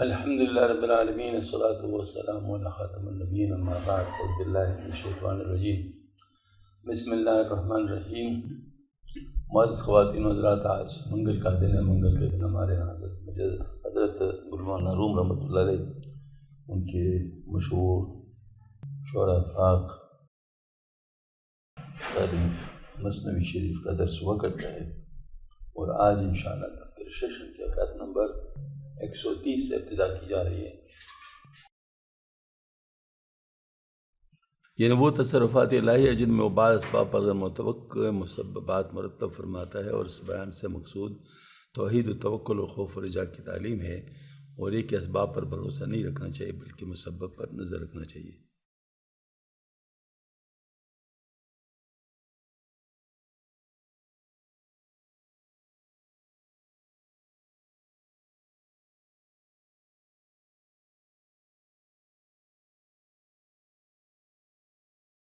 الحمدللہ رب العالمین الصلاۃ والسلام علی خاتم النبیین اما بعد اعوذ باللہ من الشیطان الرجیم بسم اللہ الرحمن الرحیم۔ معزز خواتین و حضرات، آج منگل کا دن ہے۔ منگل کے دن ہمارے یہاں حضرت مولانا روم رحمۃ اللہ علیہ ان کے مشہور شعرا پاک تعریف مثنوی شریف کا درس ہوا کرتا ہے، اور آج انشاءاللہ دفتر سیشن کی آیت نمبر 130 سے ابتدا کی جا رہی ہے۔ یعنی وہ تصرفات الہیہ جن میں وہ بعض اسباب پر متوقع مسببات مرتب فرماتا ہے، اور اس بیان سے مقصود توحید و توکل و خوف و رجا کی تعلیم ہے، اور یہ کہ اسباب پر بھروسہ نہیں رکھنا چاہیے بلکہ مسبب پر نظر رکھنا چاہیے۔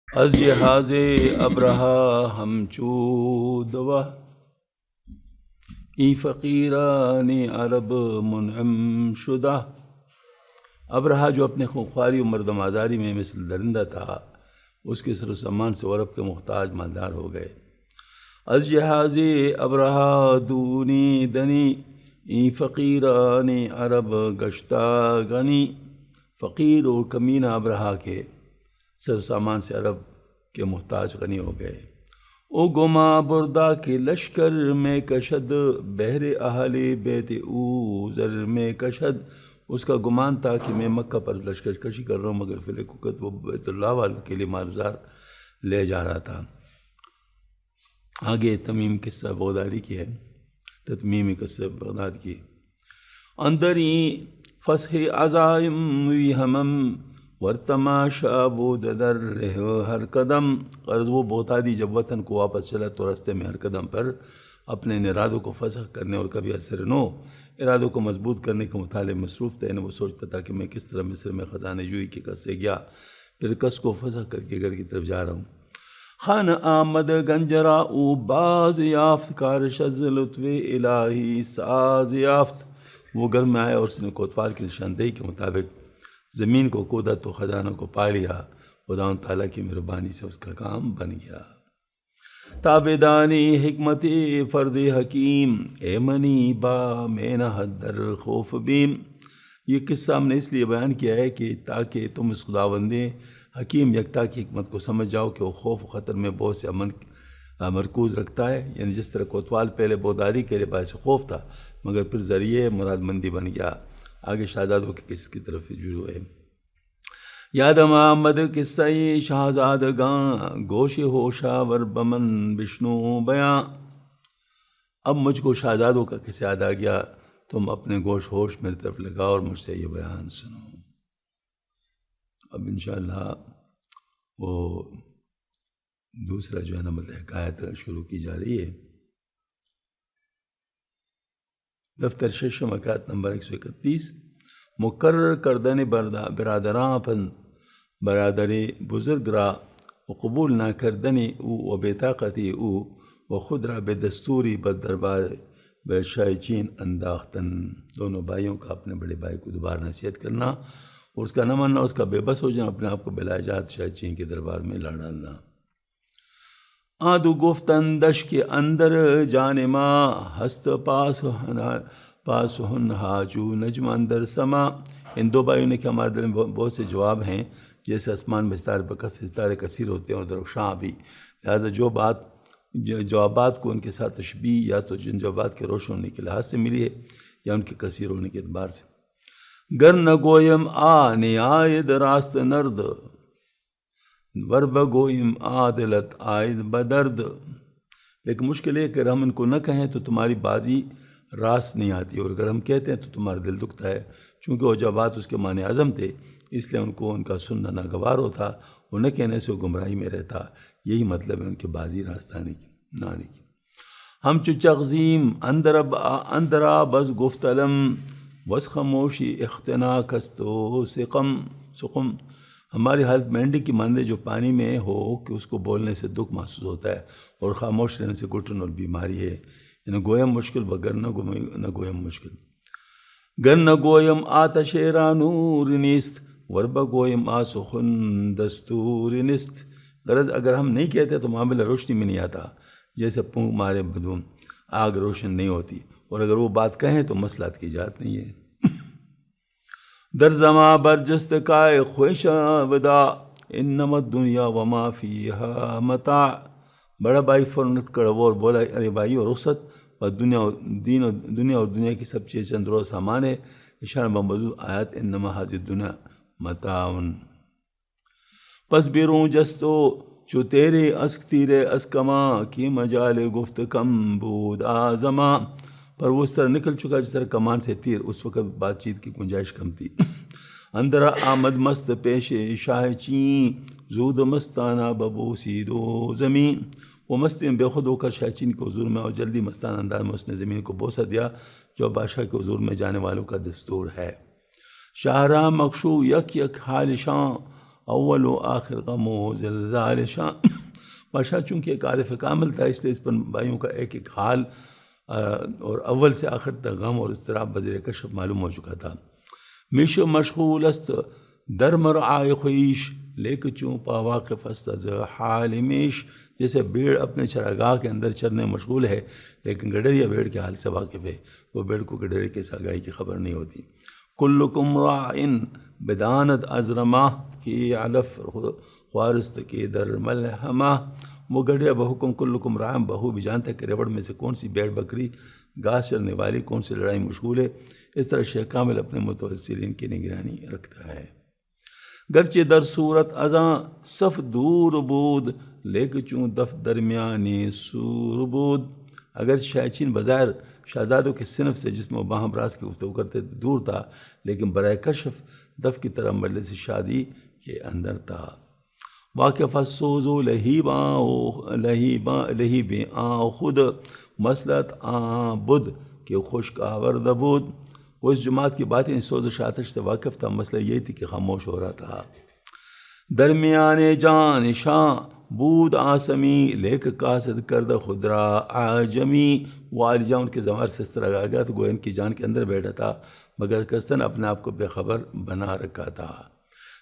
از جہاز ابرہا ہم چودوہ ای فقیران عرب منعم شدہ۔ ابرہا جو اپنے خونخواری و مردم آزاری میں مثل درندہ تھا، اس کے سر و سامان سے عرب کے محتاج مالدار ہو گئے۔ از جہاز ابرہا دونی دنی ای فقیران عرب گشتہ غنی۔ فقیر اور کمینہ ابرہا کے سر سامان سے عرب کے محتاج غنی ہو گئے۔ او گما بردہ کے لشکر میں کشد بہر اہل بیت او زر میں کشد۔ اس کا گمان تھا کہ میں مکہ پر لشکر کشی کر رہا ہوں، مگر فی الحقیقت وہ بیت اللہ والوں کے لیے مالزار لے جا رہا تھا۔ آگے تمیم قصہ بغدادی کی ہے، تتمیمی قصہ بغداد کی۔ اندری فصح عزائم وی ہمم ورتماشا بود در ہر قدم۔ غرض وہ بغدادی جب وطن کو واپس چلا تو راستے میں ہر قدم پر اپنے ان ارادوں کو فسخ کرنے اور کبھی اثر نو ارادوں کو مضبوط کرنے کے مطالعے میں مصروف تھا۔ وہ سوچتا تھا کہ میں کس طرح مصر میں خزانے جوئی کی قصد سے گیا، پھر قصد کو فسخ کر کے گھر کی طرف جا رہا ہوں۔ خان آمد گنجرا او باز یافت کارش از لطف الہی ساز یافت۔ وہ گھر میں آیا اور اس نے کوتوال کی نشاندہی کے مطابق زمین کو کودا تو خزانوں کو پا لیا۔ خدا تعالیٰ کی مہربانی سے اس کا کام بن گیا۔ تابدانی حکمت فرد حکیم اے منی با میں نہ در خوف بیم۔ یہ قصہ ہم نے اس لیے بیان کیا ہے کہ تاکہ تم اس خداوند حکیم یکتا کی حکمت کو سمجھ جاؤ کہ وہ خوف و خطر میں بہت سے امن مرکوز رکھتا ہے۔ یعنی جس طرح کوتوال پہلے بغدادی کے لیے باعث خوف تھا، مگر پھر ذریعے مراد مندی بن گیا۔ آگے شہزادوں کے قصے کی طرف رجوع ہے۔ یاد محمد قصہ شہزادگاں گوش ہوشا ور بمن بشنو بیاں۔ اب مجھ کو شہزادوں کا قصہ یاد آ گیا، تم اپنے گوش ہوش میری طرف لگاؤ اور مجھ سے یہ بیان سنو۔ اب انشاءاللہ وہ دوسرا جو ہے نا مطلب حکایت شروع کی جا رہی ہے۔ دفتر ششم حکایت نمبر 131۔ مقرر کردن برادراں پن برادری بزرگ را و قبول نہ کردنی او و بےطاقتی او و خود را بے دستوری بد دربار بے شائچین انداختن۔ دونوں بھائیوں کا اپنے بڑے بھائی کو دوبارہ نصیحت کرنا اور اس کا نہ ماننا، اس کا بے بس ہو جانا، اپنے آپ کو بلاجات شائچین کے دربار میں لا ڈالنا۔ آدو گفتن دش کے اندر جانما ہست پاس ہن حاجو نجم اندر سما۔ ان دو بھائیوں نے کہ ہمارے دل میں بہت سے جواب ہیں، جیسے آسمان میں ستارے کثیر ہوتے ہیں اور درخشاں بھی، لہذا جوابات کو ان کے ساتھ تشبیہ یا تو جن جوابات کے روشن ہونے کے لحاظ سے ملی ہے یا ان کے کثیر ہونے کے اعتبار سے۔ گر نگویم آ نیاید راست نرد ور بگویم عادلت آید بدرد۔ لیکن مشکل ہے کہ اگر ہم ان کو نہ کہیں تو تمہاری بازی راست نہیں آتی، اور اگر ہم کہتے ہیں تو تمہارا دل دکھتا ہے۔ چونکہ وہ جوابات اس کے معنی اعظم تھے، اس لیے ان کو ان کا سننا ناگوار ہوتا، اور نہ کہنے سے وہ گمراہی میں رہتا۔ یہی مطلب ہے ان کے بازی راست آنے کی۔ ہم چو چغزیم اندرا بز گفت علم بس خاموشی اختناک است و سقم۔ ہماری حالت مینڈی کی مانندے جو پانی میں ہو کہ اس کو بولنے سے دکھ محسوس ہوتا ہے، اور خاموش رہنے سے گھٹن اور بیماری ہے۔ یعنی گویم مشکل بغیر نہ گویم مشکل۔ گر نگویم آتش را نور نیست ور بگویم آسخن دستور نیست. غرض اگر ہم نہیں کہتے تو معاملہ روشنی میں نہیں آتا، جیسے پونگ مارے بدون آگ روشن نہیں ہوتی، اور اگر وہ بات کہیں تو مسئلات کی جات نہیں ہے. در زما برجست کائے خوش ودا انما الدنیا وما فیہا متاع. بڑا بھائی فوراً اٹھ کر اور بولا ارے بھائی رخصت، اور دنیا اور دنیا کی سب چیز چند روز سامان ہے. اشارہ بموضوع آیت انما حاضر دنیا متاعن. پس بیرون جستو چو تیرے اسک تیرے اسکما کی مجال گفت کم بود آزما. پر وہ اس طرح نکل چکا جس طرح کمان سے تیر، اس وقت بات چیت کی گنجائش کم تھی. اندر آمد مست پیش شاہ چین زود مستانہ ببوسی دو زمین. وہ مستی میں بے خود ہو کر شاہ چین کے حضور میں اور جلدی مستانہ انداز میں اس نے زمین کو بوسہ دیا، جو بادشاہ کے حضور میں جانے والوں کا دستور ہے. شاہراہ مخشو یک یک حال شاں اول و آخر غم و زلزال شاں. بادشاہ چونکہ ایک عارف کامل تھا، اس لیے اس پر بھائیوں کا ایک ایک حال اور اول سے آخر تک غم اور اضطراب بذریعہ کشف معلوم ہو چکا تھا. میش مشغول است در مرعائے خویش لیک چوں پا واقف است از حال میش. جیسے بھیڑ اپنے چراگاہ کے اندر چرنے مشغول ہے لیکن گڈریا بھیڑ کے حال سے واقف ہے، وہ بھیڑ کو گڈرے کے ساگائی کی خبر نہیں ہوتی. کلکم راعن بداند از رماح کی علف خوارست کی در ملحمہ. وہ گڈریا بحکم کلکم راعن بہو بھی جانتا ہے کہ ریوڑ میں سے کون سی بھیڑ بکری گھاس چرنے والی کون سی لڑائی مشغول ہے. اس طرح شیخ کامل اپنے متوسلین کی نگرانی رکھتا ہے. گرچہ در صورت ازاں صف دور بود لیک چون دف درمیانی سور بود. اگر شاہچین بظاہر شہزادوں کے صنف سے جس میں وہ باہم راز کی گفتگو کرتے دور تھا، لیکن برائے کشف دف کی طرح مجلس شادی کے اندر تھا. واقف سوزو لہیب آن خود مسلط آن بد کہ خشک آورد بود. وہ اس جماعت کی باتیں سوز و شاتش سے واقف تھا، مسئلہ یہی تھی کہ خاموش ہو رہا تھا. درمیان جان شاں بود آسمی لیک قاصد کرد خدرا آجمی. وہ عالی جان ان کے زمار سے اس طرح آ گیا تو گویا ان کی جان کے اندر بیٹھا تھا مگر قصداً اپنے آپ کو بے خبر بنا رکھا تھا.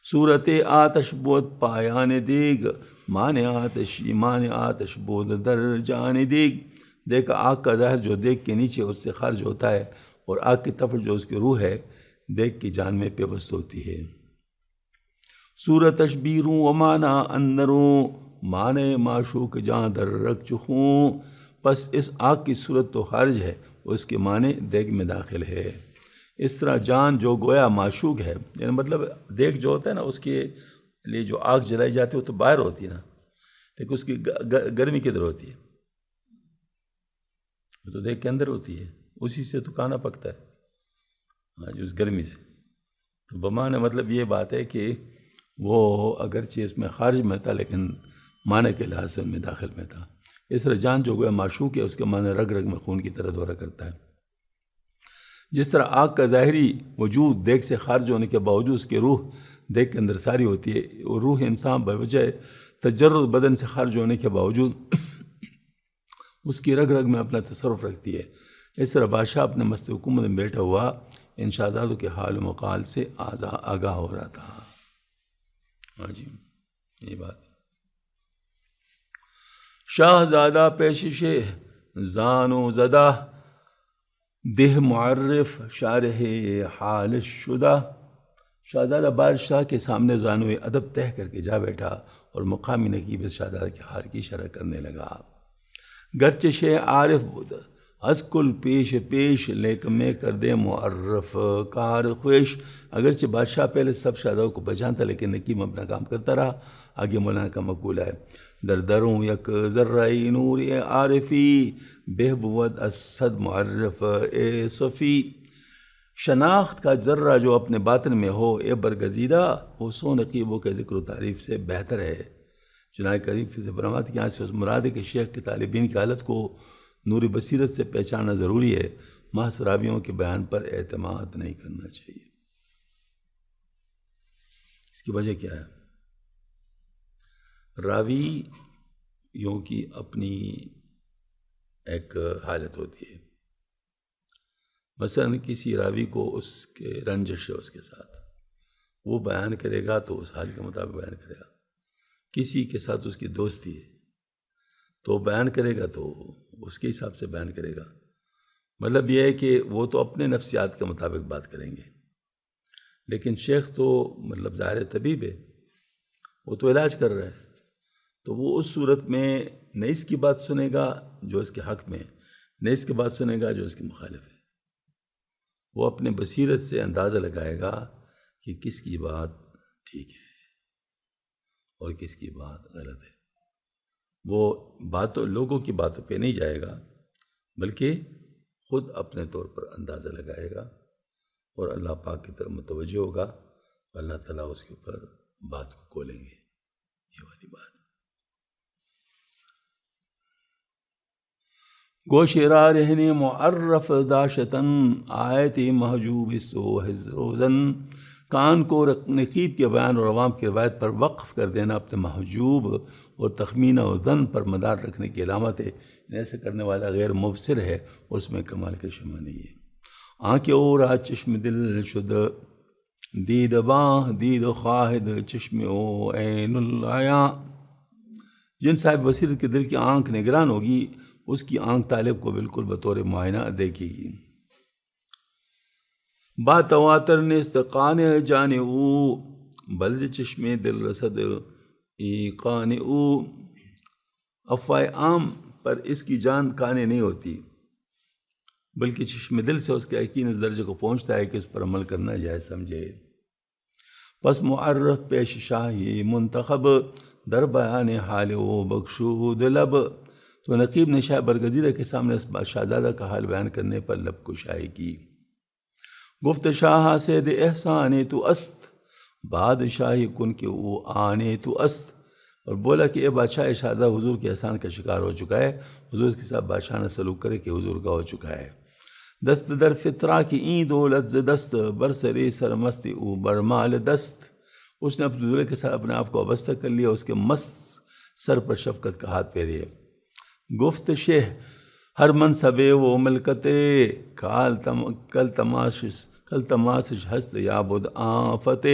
صورت آتش بود پایان دیگ مان آتش بود در جان دیگ. دیکھا آگ کا ظاہر جو دیگ کے نیچے اس سے خارج ہوتا ہے، اور آگ کی تفر جو اس کی روح ہے دیگ کی جان میں پیوست ہوتی ہے. صورتش بیروں و مانا اندروں مانے معشوق جان در رکھ چخوں. پس اس آگ کی صورت تو خارج ہے، اس کے معنی دیگ میں داخل ہے. اس طرح جان جو گویا معشوق ہے، یعنی مطلب دیگ جو ہوتا ہے نا اس کے لیے جو آگ جلائی جاتی ہے وہ تو باہر ہوتی ہے نا، لیکن اس کی گرمی کدھر ہوتی ہے؟ وہ تو دیگ کے اندر ہوتی ہے، اسی سے تو کھانا پکتا ہے. ہاں جی، اس گرمی سے. تو بمعنی مطلب یہ بات ہے کہ وہ اگرچہ اس میں خارج میں تھا لیکن معنی کے لحاظ سے ان میں داخل میں تھا. اس طرح جان جو گویا معشوق ہے اس کے معنی رگ رگ میں خون کی طرح دورہ کرتا ہے. جس طرح آگ کا ظاہری وجود دیگ سے خارج ہونے کے باوجود اس کی روح دیگ کے اندر ساری ہوتی ہے، اور روح انسان بوجہ تجرد بدن سے خارج ہونے کے باوجود اس کی رگ رگ میں اپنا تصرف رکھتی ہے. اس طرح بادشاہ اپنے مست حکومت میں بیٹھا ہوا ان شہزادوں کے حال و مقال سے آگاہ ہو رہا تھا. ہاں جی، یہ بات. شاہزادہ پیشش زانو زدہ دہ معرف شارح حال شدہ. شہزادہ بادشاہ کے سامنے زانو ادب تہ کر کے جا بیٹھا اور مقامی نقیب شہزادہ کے حال کی شرح کرنے لگا. گرچہ شے عارف بود از کل پیش پیش لیک میں کر دے معرف کار خویش. اگرچہ بادشاہ پہلے سب شہزادوں کو پہچان تھا لیکن نقیب اپنا کام کرتا رہا. آگے مولانا کا مقولہ ہے در دروں یک ذرۂ نور عارفی بہ بود از صد معرف اے صفی. شناخت کا ذرہ جو اپنے باطن میں ہو اے برگزیدہ، وہ سو نقیبوں کے ذکر و تعریف سے بہتر ہے. چنانچہ قریب فیض برآمد کے یہاں سے اس مراد ہے کہ شیخ کے طالبین کی حالت کو نور بصیرت سے پہچاننا ضروری ہے، محض راویوں کے بیان پر اعتماد نہیں کرنا چاہیے. اس کی وجہ کیا ہے؟ راویوں کی اپنی ایک حالت ہوتی ہے. مثلا کسی راوی کو اس کے رنجش ہے اس کے ساتھ، وہ بیان کرے گا تو اس حال کے مطابق بیان کرے گا. کسی کے ساتھ اس کی دوستی ہے تو بیان کرے گا تو اس کے حساب سے بیان کرے گا. مطلب یہ ہے کہ وہ تو اپنے نفسیات کے مطابق بات کریں گے، لیکن شیخ تو مطلب ظاہر طبیب ہے، وہ تو علاج کر رہا ہے، تو وہ اس صورت میں نہ اس کی بات سنے گا جو اس کے حق میں، نہ اس کی بات سنے گا جو اس کے مخالف ہے. وہ اپنے بصیرت سے اندازہ لگائے گا کہ کس کی بات ٹھیک ہے اور کس کی بات غلط ہے. وہ لوگوں کی باتوں پہ نہیں جائے گا، بلکہ خود اپنے طور پر اندازہ لگائے گا اور اللہ پاک کی طرف متوجہ ہوگا، اللہ تعالیٰ اس کے اوپر بات کو کھولیں گے. یہ والی بات گوشرا رہنے معرف داشتن آیتی محجوب سو حضروزن. کان کو نقیب کے بیان اور عوام کی روایت پر وقف کر دینا اپنے محجوب اور تخمینہ و ظن پر مدار رکھنے کی علامت ہے. ایسے کرنے والا غیر مبصر ہے، اس میں کمال کا شمع نہیں ہے. آنکھ اورا چشم دل شد دید باں دید خواہد چشم او عین العیاں. جن صاحب بصیرت کے دل کی آنکھ نگران ہوگی، اس کی آنکھ طالب کو بالکل بطور معائنہ دیکھے گی. با تواتر نیست قانع جان او بلز چشم دل رسد ایقان او. افواہ عام پر اس کی جان قانع نہیں ہوتی، بلکہ چشم دل سے اس کے یقین اس درجے کو پہنچتا ہے کہ اس پر عمل کرنا جائز سمجھے. پس معرف پیش شاہی منتخب در بیان حال و بخشود لب. تو نقیب نے شاہ برگزیدہ کے سامنے اس شہزادہ کا حال بیان کرنے پر لب کشائی کی. گفت شاہ سید احسان تو است بادشاہی کن کے او آنے تو است. اور بولا کہ اے بادشاہ شہزادہ حضور کے احسان کا شکار ہو چکا ہے، حضور کے ساتھ بادشاہ سلوک کرے کہ حضور کا ہو چکا ہے. دست در فطرہ کی این دولت ز دست برسری سرمستی او برمال دست. اس نے اپنے دولت کے ساتھ اپنے آپ کو وابستہ کر لیا، اس کے مست سر پر شفقت کا ہاتھ پھیرے. گفت شہ ہر منصب وہ ملکت کل تماشش ہست یابد آفت.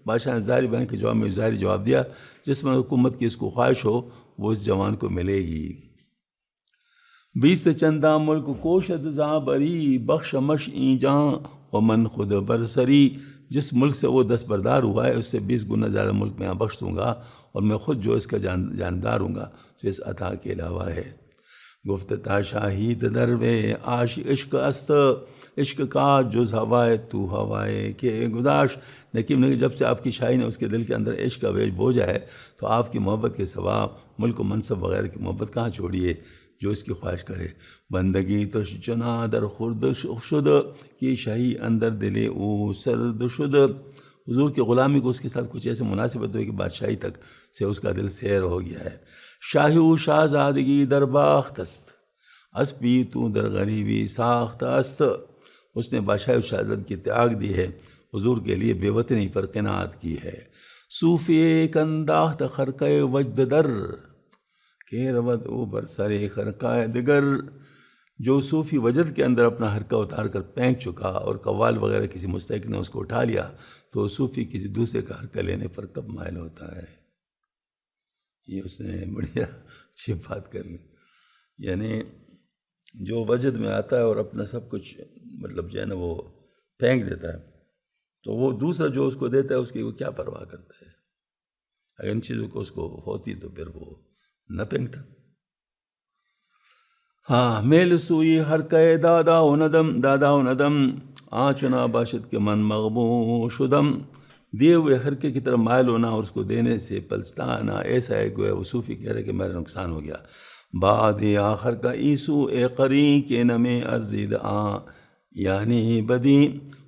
بادشاہ نے ظاہری بیان کے جواب میں ظاہری جواب دیا، جس میں حکومت کی اس کو خواہش ہو وہ اس جوان کو ملے گی. 20 چندہ ملک کوشد زاں بری بخش مش این جاں و من خود برسری. جس ملک سے وہ دستبردار ہوا ہے اس سے 20 گنا زیادہ ملک میں بخش دوں گا، اور میں خود جو اس کا جاندار ہوں گا جو اس عطا کے علاوہ ہے. گفت تا شاہید دروے عاش عشق است عشق کا جز ہوائے تو ہوائے کے گزاش. لیکن جب سے آپ کی شاہی نے اس کے دل کے اندر عشق کا ویج بوجھا ہے تو آپ کی محبت کے سوا ملک و منصب وغیرہ کی محبت کہاں چھوڑیے جو اس کی خواہش کرے. بندگی تو چنا در خورد شد کی شاہی اندر دلے او سرد شد. حضور کی غلامی کو اس کے ساتھ کچھ ایسے مناسبت ہوئی کہ بادشاہی تک سے اس کا دل سیر ہو گیا ہے. شاہی و شہزادگی در باخت است اسپی تو در غریبی ساخت است. اس نے بادشاہی و شہزادگی کی تیاگ دی ہے، حضور کے لیے بے وطنی پر قناعت کی ہے. صوفی کنداخت خرقہ وجد در کہ رود او برسر خرقہ دگر. جو صوفی وجد کے اندر اپنا حرقہ اتار کر پھینک چکا اور قوال وغیرہ کسی مستحق نے اس کو اٹھا لیا، تو صوفی کسی دوسرے کا حرقہ لینے پر کب مائل ہوتا ہے. یہ اس نے بڑی اچھی بات کر لی. یعنی جو وجد میں آتا ہے اور اپنا سب کچھ مطلب جو ہے نا وہ پھینک دیتا ہے، تو وہ دوسرا جو اس کو دیتا ہے اس کی وہ کیا پرواہ کرتا ہے. اگر ان چیزوں کو اس کو ہوتی تو پھر وہ نہ پھینکتا. ہاں میل سوئی حرقہ دادا و ندم آنچنا باشد کے من مغبوں شدم. دیے ہوئے حرقے کی طرف مائل ہونا اور اس کو دینے سے پلچتانا ایسا ہے گویا وہ صوفی کہہ رہے کہ میرا نقصان ہو گیا. بعد آخر کا عیسو اے قری کے نمے ارزید یعنی بدی.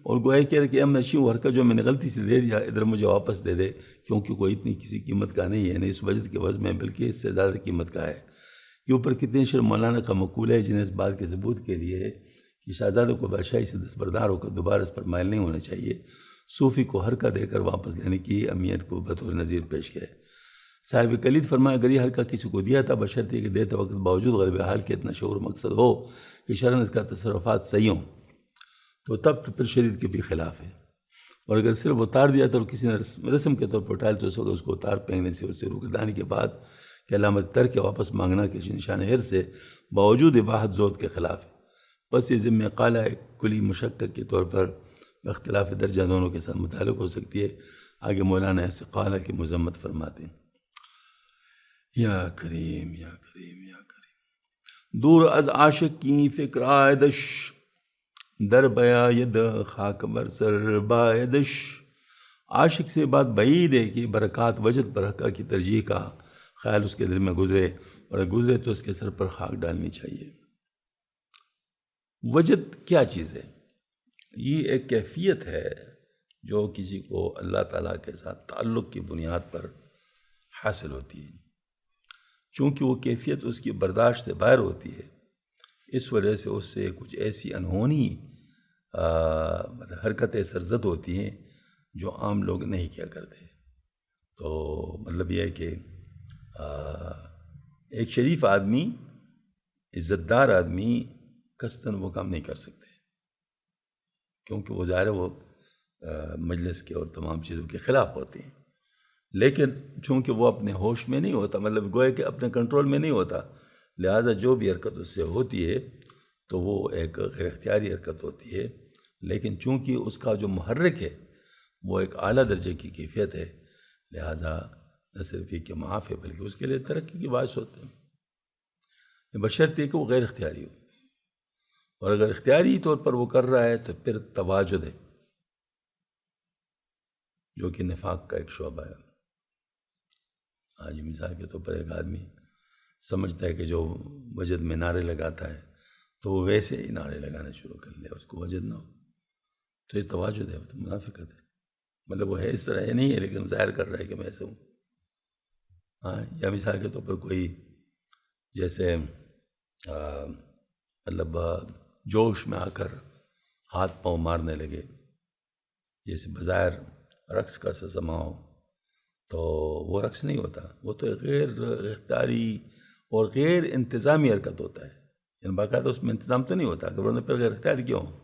اور گویا کہہ رہے کہ اب نشی وہ حرقہ جو میں نے غلطی سے دے دیا ادھر مجھے واپس دے دے، کیونکہ کوئی اتنی کسی قیمت کا نہیں ہے، یعنی اس وجد کے وزن میں بلکہ اس سے زیادہ قیمت کا ہے. یہ اوپر کتنے شعر مولانا کا مقولہ ہے جنہیں اس بات کے ثبوت کے لیے کہ شہزادوں کو بادشاہی سے دستبردار ہو کر دوبارہ اس پر مائل نہیں ہونا چاہیے، صوفی کو حرقہ دے کر واپس لینے کی اہمیت کو بطور نظیر پیش کیا ہے. صاحب کلید فرمایا اگر یہ حرقہ کسی کو دیا تھا بشرطیہ کہ دیتے وقت باوجود غالب حال کے اتنا شعور مقصد ہو کہ شرعاً اس کا تصرفات صحیح ہوں، تو تب تو پھر شریعت کے بھی خلاف ہے. اور اگر صرف اتار دیا تو کسی نے رسم کے طور پر اٹھایا تو اس کو اتار پھینکنے سے، اس سے روگردانی کے بعد کہ علامت ترک کے واپس مانگنا کے نشان حر سے باوجود اباحت زود کے خلاف ہے. بس یہ ذمہ قالہ کلی مشقق کے طور پر اختلاف درجہ دونوں کے ساتھ متعلق ہو سکتی ہے. آگے مولانا ایسے قالہ کی مذمت فرماتے ہیں. یا کریم یا کریم یا کریم، دور از عاشق کی فکر آیدش، در بیاید خاک بر سر بایدش. عاشق سے بات بعید ہے کہ برکات وجد پر حقہ کی ترجیح کا خیال اس کے دل میں گزرے، اور گزرے تو اس کے سر پر خاک ڈالنی چاہیے. وجد کیا چیز ہے؟ یہ ایک کیفیت ہے جو کسی کو اللہ تعالیٰ کے ساتھ تعلق کی بنیاد پر حاصل ہوتی ہے. چونکہ وہ کیفیت اس کی برداشت سے باہر ہوتی ہے، اس وجہ سے اس سے کچھ ایسی انہونی حرکتیں سرزد ہوتی ہیں جو عام لوگ نہیں کیا کرتے. تو مطلب یہ ہے کہ ایک شریف آدمی، عزت دار آدمی قصداً وہ کام نہیں کر سکتے، کیونکہ وہ ظاہر ہے وہ مجلس کے اور تمام چیزوں کے خلاف ہوتے ہیں. لیکن چونکہ وہ اپنے ہوش میں نہیں ہوتا، مطلب گویا کہ اپنے کنٹرول میں نہیں ہوتا، لہٰذا جو بھی حرکت اس سے ہوتی ہے تو وہ ایک غیر اختیاری حرکت ہوتی ہے. لیکن چونکہ اس کا جو محرک ہے وہ ایک اعلیٰ درجے کی کیفیت ہے، لہٰذا نہ صرف یہ کہ معاف ہے بلکہ اس کے لیے ترقی کی باعث ہوتے ہیں، بشرطیہ کہ وہ غیر اختیاری ہو. اور اگر اختیاری طور پر وہ کر رہا ہے تو پھر تواجد ہے، جو کہ نفاق کا ایک شعبہ ہے. آج مثال کے طور پر ایک آدمی سمجھتا ہے کہ جو وجد میں نعرے لگاتا ہے تو وہ ویسے ہی نعرے لگانا شروع کر لے، اس کو وجد نہ ہو، تو یہ تواجد ہے، تو منافقت ہے. مطلب وہ ہے اس طرح ہے نہیں ہے لیکن ظاہر کر رہا ہے کہ میں ایسے ہوں. یا مثال کے طور پر کوئی جیسے مطلب جوش میں آ کر ہاتھ پاؤں مارنے لگے، جیسے بظاہر رقص کا سزما ہو، تو وہ رقص نہیں ہوتا، وہ تو غیر اختیاری اور غیر انتظامی حرکت ہوتا ہے. یعنی باقاعدہ اس میں انتظام تو نہیں ہوتا، اگر انہوں نے پھر غیر اختیاری کیوں ہو؟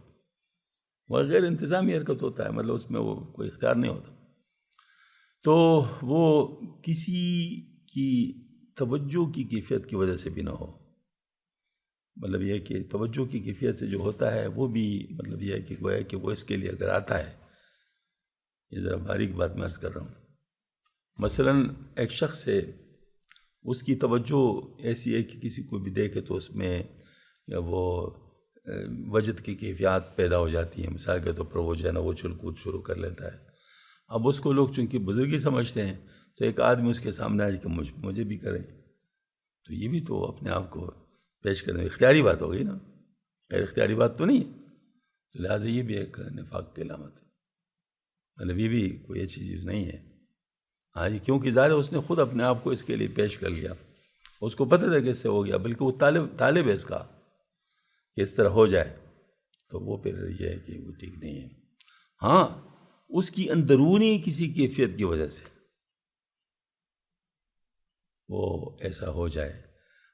وہ غیر انتظامی حرکت ہوتا ہے، مطلب اس میں وہ کوئی اختیار نہیں ہوتا. تو وہ کسی کی توجہ کی کیفیت کی وجہ سے بھی نہ ہو، مطلب یہ ہے کہ توجہ کی کیفیت سے جو ہوتا ہے وہ بھی مطلب یہ ہے کہ گویا کہ وہ اس کے لیے اگر آتا ہے، یہ ذرا باریک بات میں عرض کر رہا ہوں. مثلاً ایک شخص سے اس کی توجہ ایسی ہے کہ کسی کو بھی دیکھے تو اس میں یا وہ وجد کی کیفیات پیدا ہو جاتی ہیں. مثال کے طور پر وہ جو ہے نا وہ چل کود شروع کر لیتا ہے. اب اس کو لوگ چونکہ بزرگی سمجھتے ہیں تو ایک آدمی اس کے سامنے آئے کہ مجھے بھی کریں، تو یہ بھی تو اپنے آپ کو پیش کرنے اختیاری بات ہو گئی نا، غیر اختیاری بات تو نہیں ہے. تو لہٰذا یہ بھی ایک نفاق کی علامت ہے، مطلب یہ بھی کوئی ایسی چیز نہیں ہے. ہاں جی، کیونکہ ظاہر اس نے خود اپنے آپ کو اس کے لیے پیش کر لیا، اس کو پتہ تھا کہ اس سے ہو گیا، بلکہ وہ طالب ہے اس کا کہ اس طرح ہو جائے، تو وہ پھر یہ ہے کہ وہ ٹھیک نہیں ہے. ہاں، اس کی اندرونی کسی کیفیت کی وجہ سے وہ ایسا ہو جائے،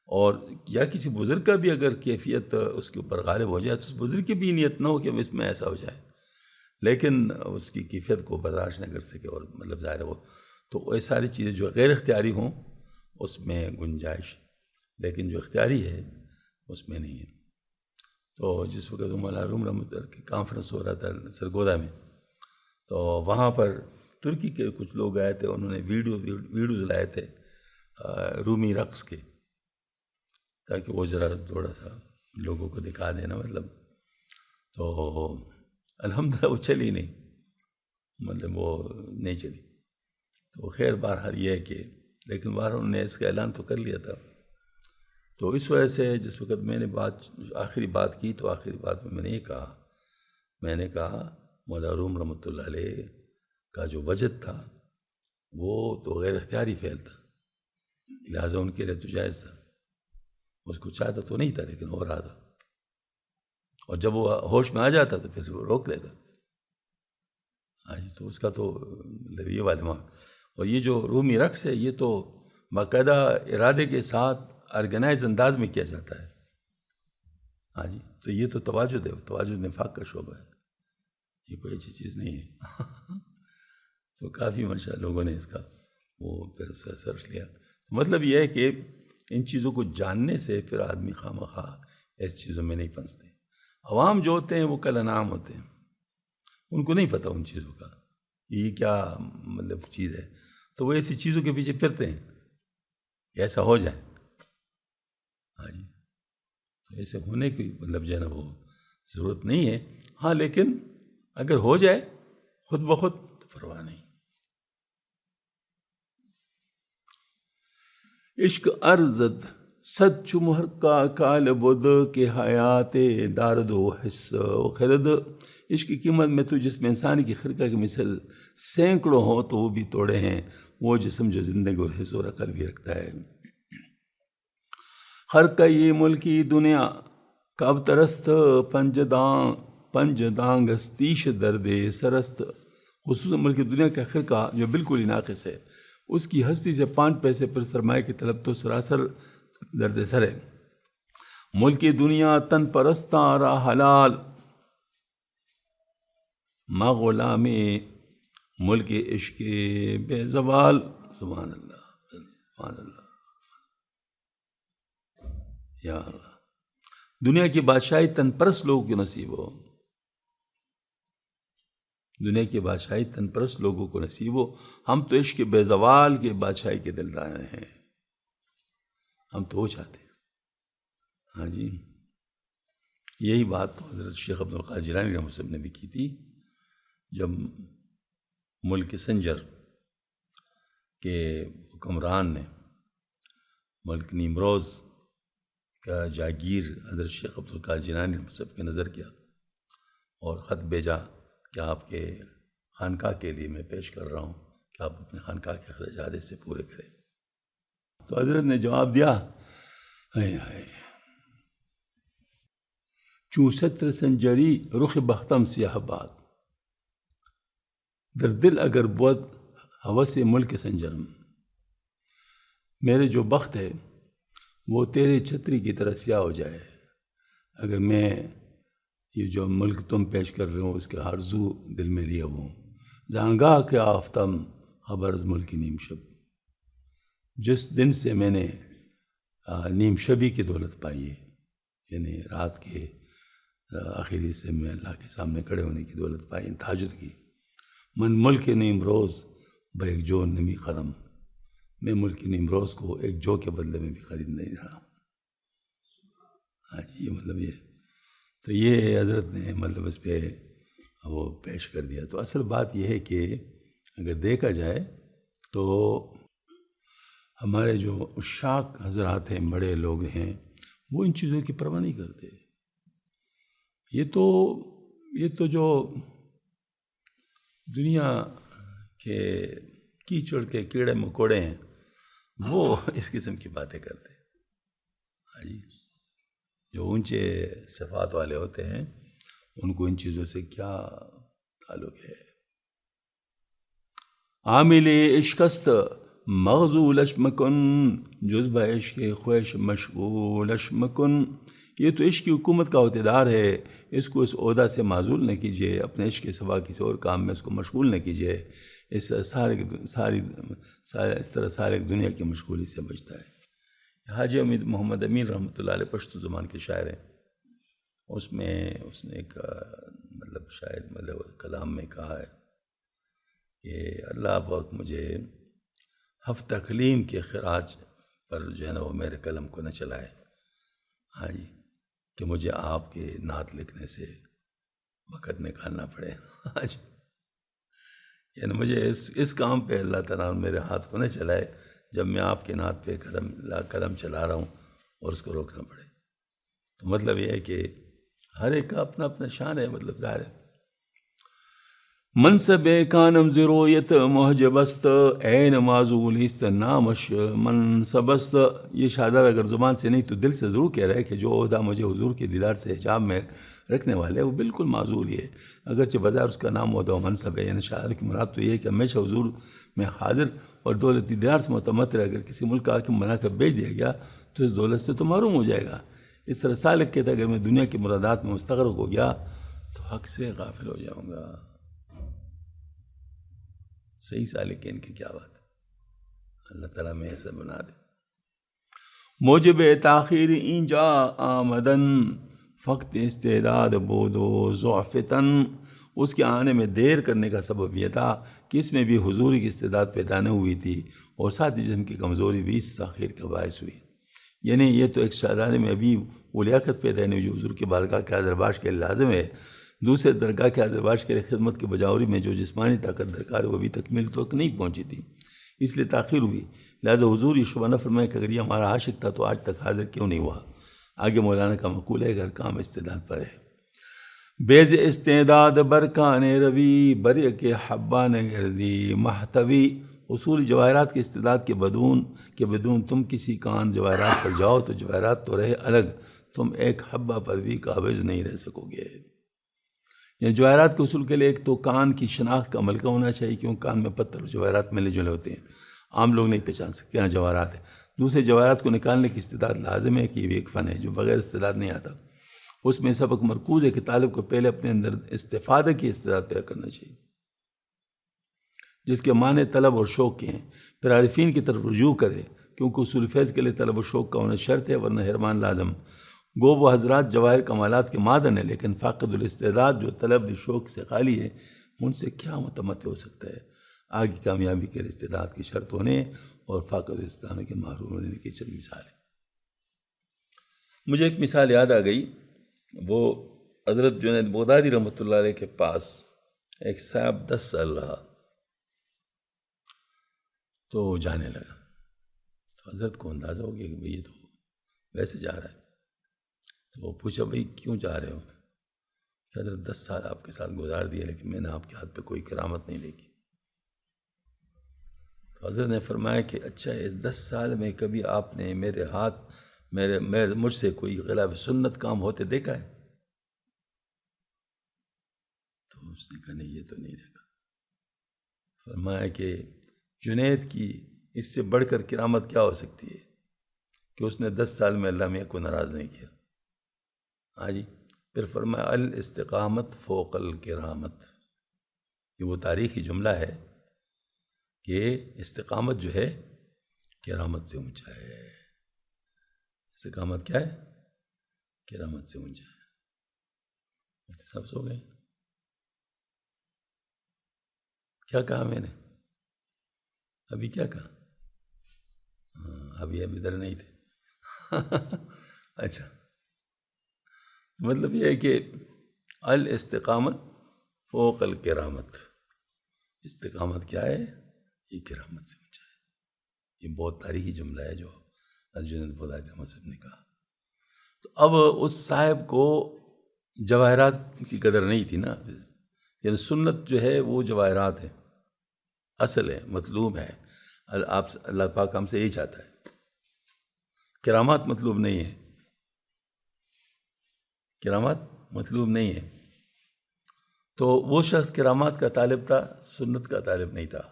اور یا کسی بزرگ کا بھی اگر کیفیت اس کے اوپر غالب ہو جائے تو اس بزرگ کی بھی نیت نہ ہو کہ اس میں ایسا ہو جائے، لیکن اس کی کیفیت کو برداشت نہ کر سکے، اور مطلب ظاہر ہے وہ تو یہ ساری چیزیں جو غیر اختیاری ہوں اس میں گنجائش، لیکن جو اختیاری ہے اس میں نہیں ہے. تو جس وقت مولانا روم رحمۃ اللہ کی کانفرنس ہو رہا تھا سرگودا میں، تو وہاں پر ترکی کے کچھ لوگ آئے تھے، انہوں نے ویڈیوز لائے تھے رومی رقص کے، تاکہ وہ ذرا تھوڑا سا لوگوں کو دکھا دینا مطلب. تو الحمدللہ وہ چلی نہیں، مطلب وہ نہیں چلی. تو خیر بہرحال یہ ہے کہ لیکن بہرحال انہوں نے اس کا اعلان تو کر لیا تھا. تو اس وجہ سے جس وقت میں نے آخری بات کی تو آخری بات میں نے یہ کہا، میں نے کہا مولانا روم رحمۃ اللہ علیہ کا جو وجد تھا وہ تو غیر اختیاری فعل تھا، لہٰذا ان کے لیے تو جائز تھا. اس کو چاہتا تو نہیں تھا لیکن ہو رہا تھا، اور جب وہ ہوش میں آ جاتا تو پھر وہ روک لیتا. ہاں جی، تو اس کا تو یہ والا. اور یہ جو رومی رقص ہے یہ تو باقاعدہ ارادے کے ساتھ آرگنائز انداز میں کیا جاتا ہے. ہاں جی، تو یہ تو تواجد ہے، تواجد نفاق کا شعبہ ہے. یہ کوئی اچھی چیز نہیں ہے۔ تو کافی ماشاء لوگوں نے اس کا وہ پھر اس کا سرچ لیا۔ مطلب یہ ہے کہ ان چیزوں کو جاننے سے پھر آدمی خواہ ایسی چیزوں میں نہیں پھنستے۔ عوام جو ہوتے ہیں وہ کل انعام ہوتے ہیں، ان کو نہیں پتہ ان چیزوں کا یہ کیا مطلب چیز ہے، تو وہ ایسی چیزوں کے پیچھے پھرتے ہیں کہ ایسا ہو جائے۔ ہاں جی، تو ایسے ہونے کی مطلب جو ہے نا وہ ضرورت نہیں ہے۔ ہاں لیکن اگر ہو جائے خود بخود تو پرواہ نہیں۔ عشق ارزد صد چمہر کا کال بود کے حیات دارد و حس و خرد۔ عشق کی قیمت میں تو جس میں انسانی کی خرقہ کی مثل سینکڑوں ہوں تو وہ بھی توڑے ہیں، وہ جسم جو زندگی اور حس اور عقل بھی رکھتا ہے۔ خرقہ یہ ملکی دنیا کب ترست پنج دانگستیش درد سرست۔ خصوصاً ملک دنیا کا خرقہ جو بالکل ہی ناقص ہے، اس کی ہستی سے 5 پیسے پر سرمایہ کی طلب تو سراسر درد سر ہے۔ ملک دنیا تن پرستاں را حلال، ما غلام ملک عشق بے زوال۔ سبحان اللہ، سبحان اللہ، یا اللہ۔ دنیا کی بادشاہی تن پرست لوگوں کی نصیب ہو، دنیا کی بادشاہی تن پرست لوگوں کو نصیب ہو۔ ہم تو عشق بے زوال کے بادشاہی کے دلدار ہیں، ہم تو وہ چاہتے ہیں۔ ہاں جی، یہی بات تو حضرت شیخ عبد القادر جیلانی رحمۃ اللہ نے بھی کی تھی، جب ملک سنجر کے حکمران نے ملک نیمروز کا جاگیر حضرت شیخ عبد القادر جیلانی رحمۃ اللہ کے نظر کیا اور خط بھیجا کہ آپ کے خانقاہ کے لیے میں پیش کر رہا ہوں کہ آپ اپنے خانقاہ کے اخراجات اس سے پورے کریں۔ تو حضرت نے جواب دیا، چوں ستر سنجری رخ بختم سیاہ باد، در دل اگر بود ہوس ملک سنجرم۔ میرے جو بخت ہے وہ تیرے چھتری کی طرح سیاہ ہو جائے اگر میں یہ جو ملک تم پیش کر رہے ہو اس کے آرزو دل میں لیے ہوں۔ زانگاہ کے آفتم خبر از ملکی نیم شب، جس دن سے میں نے نیم شبی کی دولت پائی ہے، یعنی رات کے آخری حصے میں اللہ کے سامنے کھڑے ہونے کی دولت پائی، تہجد کی۔ من ملک نیم روز با ایک جو نمی خرم، میں ملک نیم روز کو ایک جو کے بدلے میں بھی خرید نہیں رہا۔ ہاں یہ مطلب یہ تو یہ حضرت نے مطلب اس پہ وہ پیش کر دیا۔ تو اصل بات یہ ہے کہ اگر دیکھا جائے تو ہمارے جو عشاق حضرات ہیں، بڑے لوگ ہیں، وہ ان چیزوں کی پرواہ نہیں کرتے۔ یہ تو جو دنیا کے کیچڑ کے کیڑے مکوڑے ہیں وہ اس قسم کی باتیں کرتے ہیں۔ ہاں جی، جو اونچے صفات والے ہوتے ہیں ان کو ان چیزوں سے کیا تعلق ہے۔ عامل عشقست مغزولش مکن، جذبہ عشق خوش مشغولش مکن۔ یہ تو عشق کی حکومت کا عہدیدار ہے، اس کو اس عہدہ سے معزول نہ کیجیے، اپنے عشق کے سوا کسی اور کام میں اس کو مشغول نہ کیجیے، اس طرح سارے دنیا کی مشغولی سے بچتا ہے۔ حاجی امید محمد امین رحمۃ اللہ علیہ پشتو زبان کے شاعر ہیں، اس نے ایک کلام میں کہا ہے کہ اللہ بہت مجھے ہفت تکلیم کے خراج پر جو ہے نا وہ میرے قلم کو نہ چلائے۔ ہاں جی، کہ مجھے آپ کے نعت لکھنے سے وقت نکالنا پڑے۔ ہاں جی، یعنی مجھے اس کام پہ اللہ تعالیٰ میرے ہاتھ کو نہ چلائے جب میں آپ کے نعت پہ قلم چلا رہا ہوں اور اس کو روکنا پڑے۔ تو مطلب یہ ہے کہ ہر ایک کا اپنا اپنا شان ہے، مطلب ظاہر ہے۔ منصب کانم ضرویت محجبست، عین معزولیست نامش منصبست۔ یہ شہادت اگر زبان سے نہیں تو دل سے ضرور کہہ رہا ہے کہ جو عہدہ مجھے حضور کے دیدار سے حجاب میں رکھنے والے وہ بالکل معزول ہی ہے، اگرچہ بظاہر اس کا نام عہدہ و منصب ہے۔ یعنی شہادت کی مراد تو یہ ہے کہ ہمیشہ حضور میں حاضر اور دولت دیدار سے متمتع، اگر کسی ملک کا حاکم بنا کر بیچ دیا گیا تو اس دولت سے تو محروم ہو جائے گا۔ اس طرح سالک کہتا ہے اگر میں دنیا کی مرادات میں مستغرق ہو گیا تو حق سے غافل ہو جاؤں گا. صحیح سالکین کی کیا بات ہے، اللہ تعالیٰ میں ایسا بنا دے. موجب تاخیر اینجا آمدن فقط استعداد بود و ضعفتن. اس کے آنے میں دیر کرنے کا سبب یہ تھا کہ اس میں بھی حضور کی استعداد پیدا نہ ہوئی تھی، اور ساتھ ہی جسم کی کمزوری بھی اس تاخیر کا باعث ہوئی. یعنی یہ تو ایک شہزادے میں ابھی وہ لیاقت پیدا نہیں ہوئی جو حضور کی بارگاہ کے حاضرباش کے لیے لازم ہے. دوسرے درگاہ کے حاضرباش کے لیے خدمت کی بجاوری میں جو جسمانی طاقت درکار ہے وہ ابھی تکمیل تک نہیں پہنچی تھی، اس لیے تاخیر ہوئی. لہٰذا حضور یہ شبہ نہ فرمائے کہ اگر یہ ہمارا عاشق تھا تو آج تک حاضر کیوں نہیں ہوا. آگے مولانا کا مقولہ ہے، اگر کام استعداد پر ہے. بیز استعداد برکان روی برے کے حبان گردی محتوی. اصول جواہرات کے استعداد کے بدون تم کسی کان جواہرات پر جاؤ تو جواہرات تو رہے الگ، تم ایک حبہ پر بھی قابض نہیں رہ سکو گے. یعنی جواہرات کے اصول کے لیے ایک تو کان کی شناخت کا عمل کا ہونا چاہیے، کیوں کان میں پتھر اور جواہرات ملے جلے ہوتے ہیں، عام لوگ نہیں پہچان سکتے یہاں جواہرات ہیں. دوسرے جواہرات کو نکالنے کی استعداد لازم ہے کہ یہ بھی ایک فن ہے جو بغیر استعداد نہیں آتا. اس میں سبق مرکوز ہے کہ طالب کو پہلے اپنے اندر استفادہ کی استعداد پیدا کرنا چاہیے، جس کے معنی طلب اور شوق کے ہیں. پھر عارفین کی طرف رجوع کرے، کیونکہ اصول فیض کے لیے طلب و شوق کا ہونا شرط ہے، ورنہ حرمان لازم. گو وہ حضرات جواہر کمالات کے معدن ہے، لیکن فاقد الاستعداد جو طلب شوق سے خالی ہے ان سے کیا متمتع ہو سکتا ہے. آگے کامیابی کے استعداد کی شرط ہونے اور فاقد الاستعداد کے محروم ہونے کی چند مثال ہے. مجھے ایک مثال یاد آ گئی. وہ حضرت جنید بغدادی رحمۃ اللہ علیہ کے پاس ایک صاحب 10 سال رہا تو وہ جانے لگا. تو حضرت کو اندازہ ہو گیا کہ بھئی یہ تو ویسے جا رہا ہے. تو وہ پوچھا بھئی کیوں جا رہے ہو؟ کہ حضرت 10 سال آپ کے ساتھ گزار دیے لیکن میں نے آپ کے ہاتھ پہ کوئی کرامت نہیں دیکھی. تو حضرت نے فرمایا کہ اچھا اس 10 سال میں کبھی آپ نے میرے ہاتھ مجھ سے کوئی خلاف سنت کام ہوتے دیکھا ہے؟ تو اس نے کہا نہیں یہ تو نہیں دیکھا. فرمایا کہ جنید کی اس سے بڑھ کر کرامت کیا ہو سکتی ہے کہ اس نے 10 سال میں اللہ میاں کو ناراض نہیں کیا. ہاں جی. پھر فرمایا الاستقامت فوق الکرامت. یہ وہ تاریخی جملہ ہے کہ استقامت جو ہے کرامت سے اونچا ہے. استقامت کیا ہے؟ کرامت سے اونچا ہے. مفتی صاحب سو گئے؟ کیا کہا میں نے ابھی؟ کیا کہا؟ ابھی ادھر نہیں تھے. اچھا، مطلب یہ ہے کہ الاستقامت فوق الکرامت. استقامت کیا ہے؟ یہ کرامت سے اونچا ہے. یہ بہت تاریخی جملہ ہے جو جنید بغدادی رحمۃ اللہ نے کہا. تو اب اس صاحب کو جواہرات کی قدر نہیں تھی نا. یعنی سنت جو ہے وہ جواہرات ہے، اصل ہے، مطلوب ہے. اللہ پاک ہم سے یہی چاہتا ہے. کرامات مطلوب نہیں ہے، کرامات مطلوب نہیں ہے. تو وہ شخص کرامات کا طالب تھا، سنت کا طالب نہیں تھا.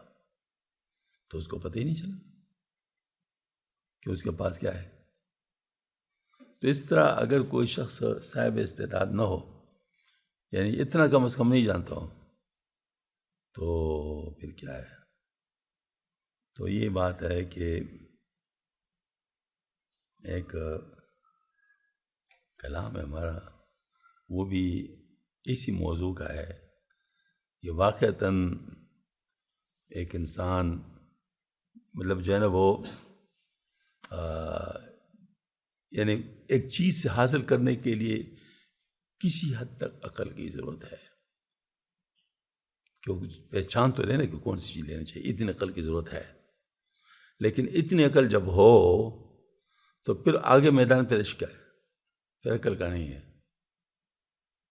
تو اس کو پتہ ہی نہیں چلا کہ اس کے پاس کیا ہے. تو اس طرح اگر کوئی شخص صاحب استعداد نہ ہو، یعنی اتنا کم از کم نہیں جانتا ہو، تو پھر کیا ہے؟ تو یہ بات ہے کہ ایک کلام ہے ہمارا، وہ بھی اسی موضوع کا ہے کہ واقعتاً ایک انسان مطلب جو ہے نا وہ یعنی ایک چیز سے حاصل کرنے کے لیے کسی حد تک عقل کی ضرورت ہے. کیونکہ پہچان تو لینا کہ کون سی چیز لینا چاہیے، اتنی عقل کی ضرورت ہے. لیکن اتنی عقل جب ہو تو پھر آگے میدان پھر عشق ہے، پھر عقل کا نہیں ہے.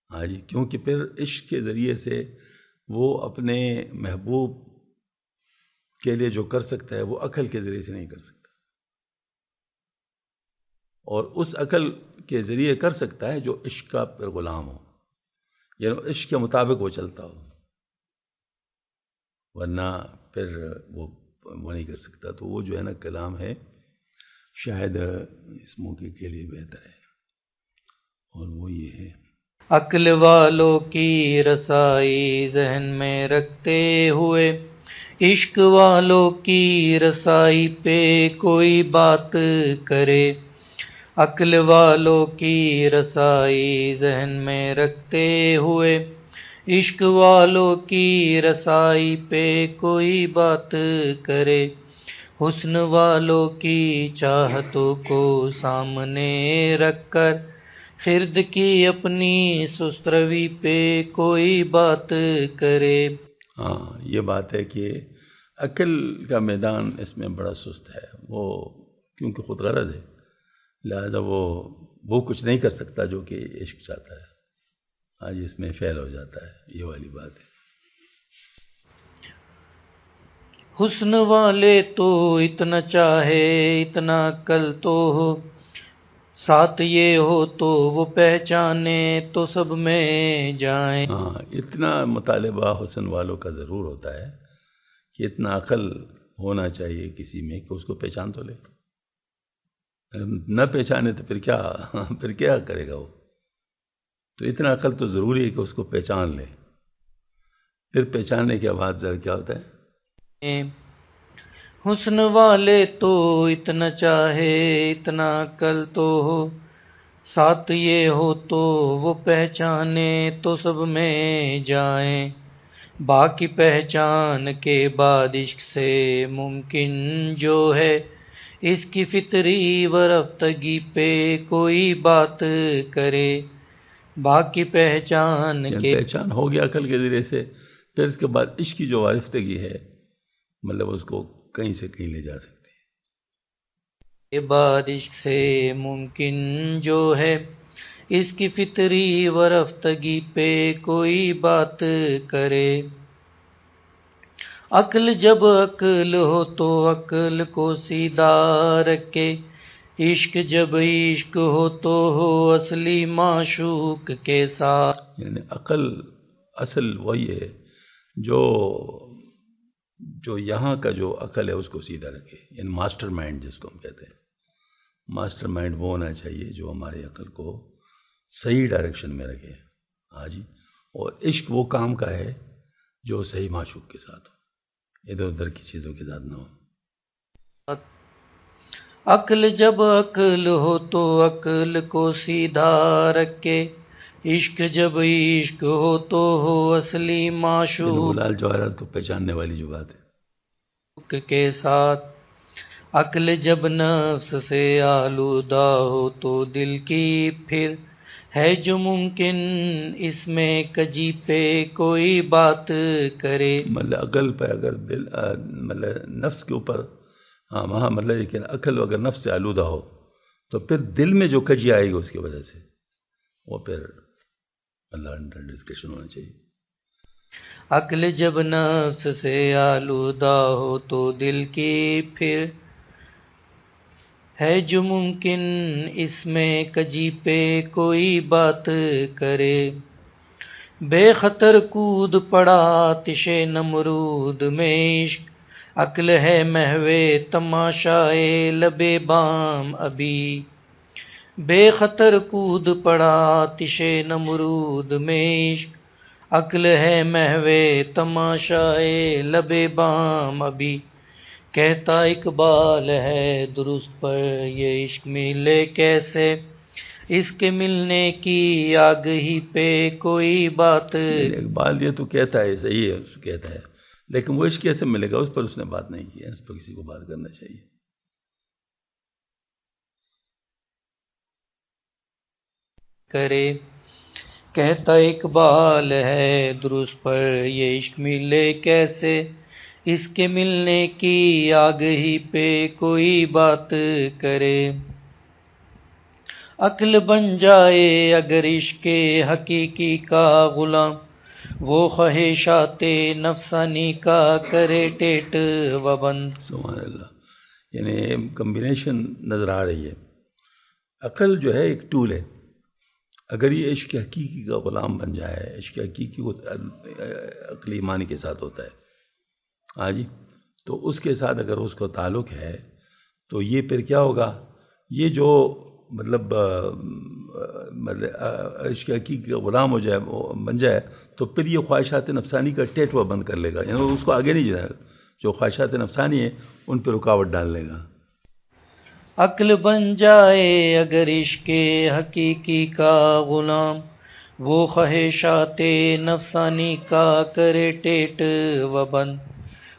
ہاں جی. کیونکہ پھر عشق کے ذریعے سے وہ اپنے محبوب کے لیے جو کر سکتا ہے وہ عقل کے ذریعے سے نہیں کر سکتا. اور اس عقل کے ذریعے کر سکتا ہے جو عشق کا پر غلام ہو، یعنی عشق کے مطابق وہ چلتا ہو، ورنہ پھر وہ نہیں کر سکتا. تو وہ جو ہے نا کلام ہے شاید اس موقع کے لیے بہتر ہے، اور وہ یہ ہے عقل والوں کی رسائی ذہن میں رکھتے ہوئے، عشق والوں کی رسائی پہ کوئی بات کرے، عقل والوں کی رسائی ذہن میں رکھتے ہوئے، عشق والوں کی رسائی پہ کوئی بات کرے، حسن والوں کی چاہتوں کو سامنے رکھ کر، خرد کی اپنی سست روی پہ کوئی بات کرے۔ ہاں، یہ بات ہے کہ عقل کا میدان اس میں بڑا سست ہے، وہ کیونکہ خود غرض ہے، لہذا وہ کچھ نہیں کر سکتا جو کہ عشق چاہتا ہے، آج اس میں فیل ہو جاتا ہے، یہ والی بات ہے۔ حسن والے تو اتنا چاہے، اتنا عقل تو ہو، ساتھ یہ ہو تو وہ پہچانے تو سب میں جائیں۔ ہاں، اتنا مطالبہ حسن والوں کا ضرور ہوتا ہے کہ اتنا عقل ہونا چاہیے کسی میں کہ اس کو پہچان تو لے، نہ پہچانے تو پھر کیا کرے گا وہ؟ تو اتنا عقل تو ضروری ہے کہ اس کو پہچان لے، پھر پہچاننے کے بعد ذرا کیا ہوتا ہے؟ حسن والے تو اتنا چاہے، اتنا عقل تو ہو، ساتھ یہ ہو تو وہ پہچانے تو سب میں جائیں، باقی پہچان کے بعد عشق سے ممکن جو ہے، اس کی فطری ورفتگی پہ کوئی بات کرے، باقی پہچان کے پہچان ہو گیا عقل کے ذریعے سے، پھر اس کے بعد عشق کی جو وارفتگی ہے مطلب اس کو کہیں سے کہیں لے جا سکتی ہے، کے بعد عشق سے ممکن جو ہے، اس کی فطری ورفتگی پہ کوئی بات کرے، عقل جب عقل ہو تو عقل کو سیدھا رکھے، عشق جب عشق ہو تو ہو اصلی معشوق کے ساتھ۔ یعنی عقل اصل وہی ہے جو یہاں کا جو عقل ہے اس کو سیدھا رکھے، یعنی ماسٹر مائنڈ جس کو ہم کہتے ہیں، ماسٹر مائنڈ وہ ہونا چاہیے جو ہماری عقل کو صحیح ڈائریکشن میں رکھے۔ ہاں جی، اور عشق وہ کام کا ہے جو صحیح معشوق کے ساتھ ہو، ادھر ادھر کی چیزوں کے ساتھ نہ ہو۔ عقل جب عقل ہو تو عقل کو سیدھا رکھے، عشق جب عشق ہو تو ہو اصلی معشوق لال جواہرات کو پہچاننے والی جو بات ہے کے ساتھ، عقل جب نفس سے آلودہ ہو تو دل کی پھر ہے جو ممکن اس میں کجی پہ کوئی بات کرے، مطلب عقل پہ اگر دل مطلب نفس کے اوپر، ہاں وہاں مطلب لیکن عقل اگر نفس سے آلودہ ہو تو پھر دل میں جو کجی آئے گی اس کی وجہ سے وہ پھر اللہ انڈر ڈسکشن ہونا چاہیے۔ عقل جب نفس سے آلودہ ہو تو دل کی پھر ہے جو ممکن اس میں کجی پہ کوئی بات کرے، بے خطر کود پڑا آتش نمرود میں عشق، عقل ہے محو تماشائے لب بام ابھی، بے خطر کود پڑا آتش نمرود میں عشق، عقل ہے محو تماشائے لب بام ابھی، کہتا اقبال ہے درست پر یہ عشق ملے کیسے، اس کے ملنے کی آگہی پہ کوئی بات۔ اقبال یہ تو کہتا ہے، صحیح ہے کہتا ہے، لیکن وہ عشق کیسے ملے گا اس پر اس نے بات نہیں کی ہے، اس پر کسی کو بات کرنا چاہیے۔ کرے کہتا اقبال ہے درست پر یہ عشق ملے کیسے، اس کے ملنے کی آگہی پہ کوئی بات کرے، عقل بن جائے اگر عشق حقیقی کا غلام، وہ خواہشات نفسانی کا کرے ٹیٹ و بند۔ سبحان اللہ، یعنی کمبینیشن نظر آ رہی ہے۔ عقل جو ہے ایک ٹول ہے، اگر یہ عشق حقیقی کا غلام بن جائے، عشق حقیقی وہ عقل ایمانی کے ساتھ ہوتا ہے، ہاں جی، تو اس کے ساتھ اگر اس کو تعلق ہے تو یہ پھر کیا ہوگا، یہ جو مطلب مطلب عشق حقیقی کا غلام ہو جائے، بن جائے، تو پھر یہ خواہشات نفسانی کا ٹیٹوا بند کر لے گا، یعنی وہ اس کو آگے نہیں جائے گا، جو خواہشات نفسانی ہیں ان پہ رکاوٹ ڈال لے گا۔ عقل بن جائے اگر عشق حقیقی کا غلام، وہ خواہشات نفسانی کا کرے ٹیٹ و بند،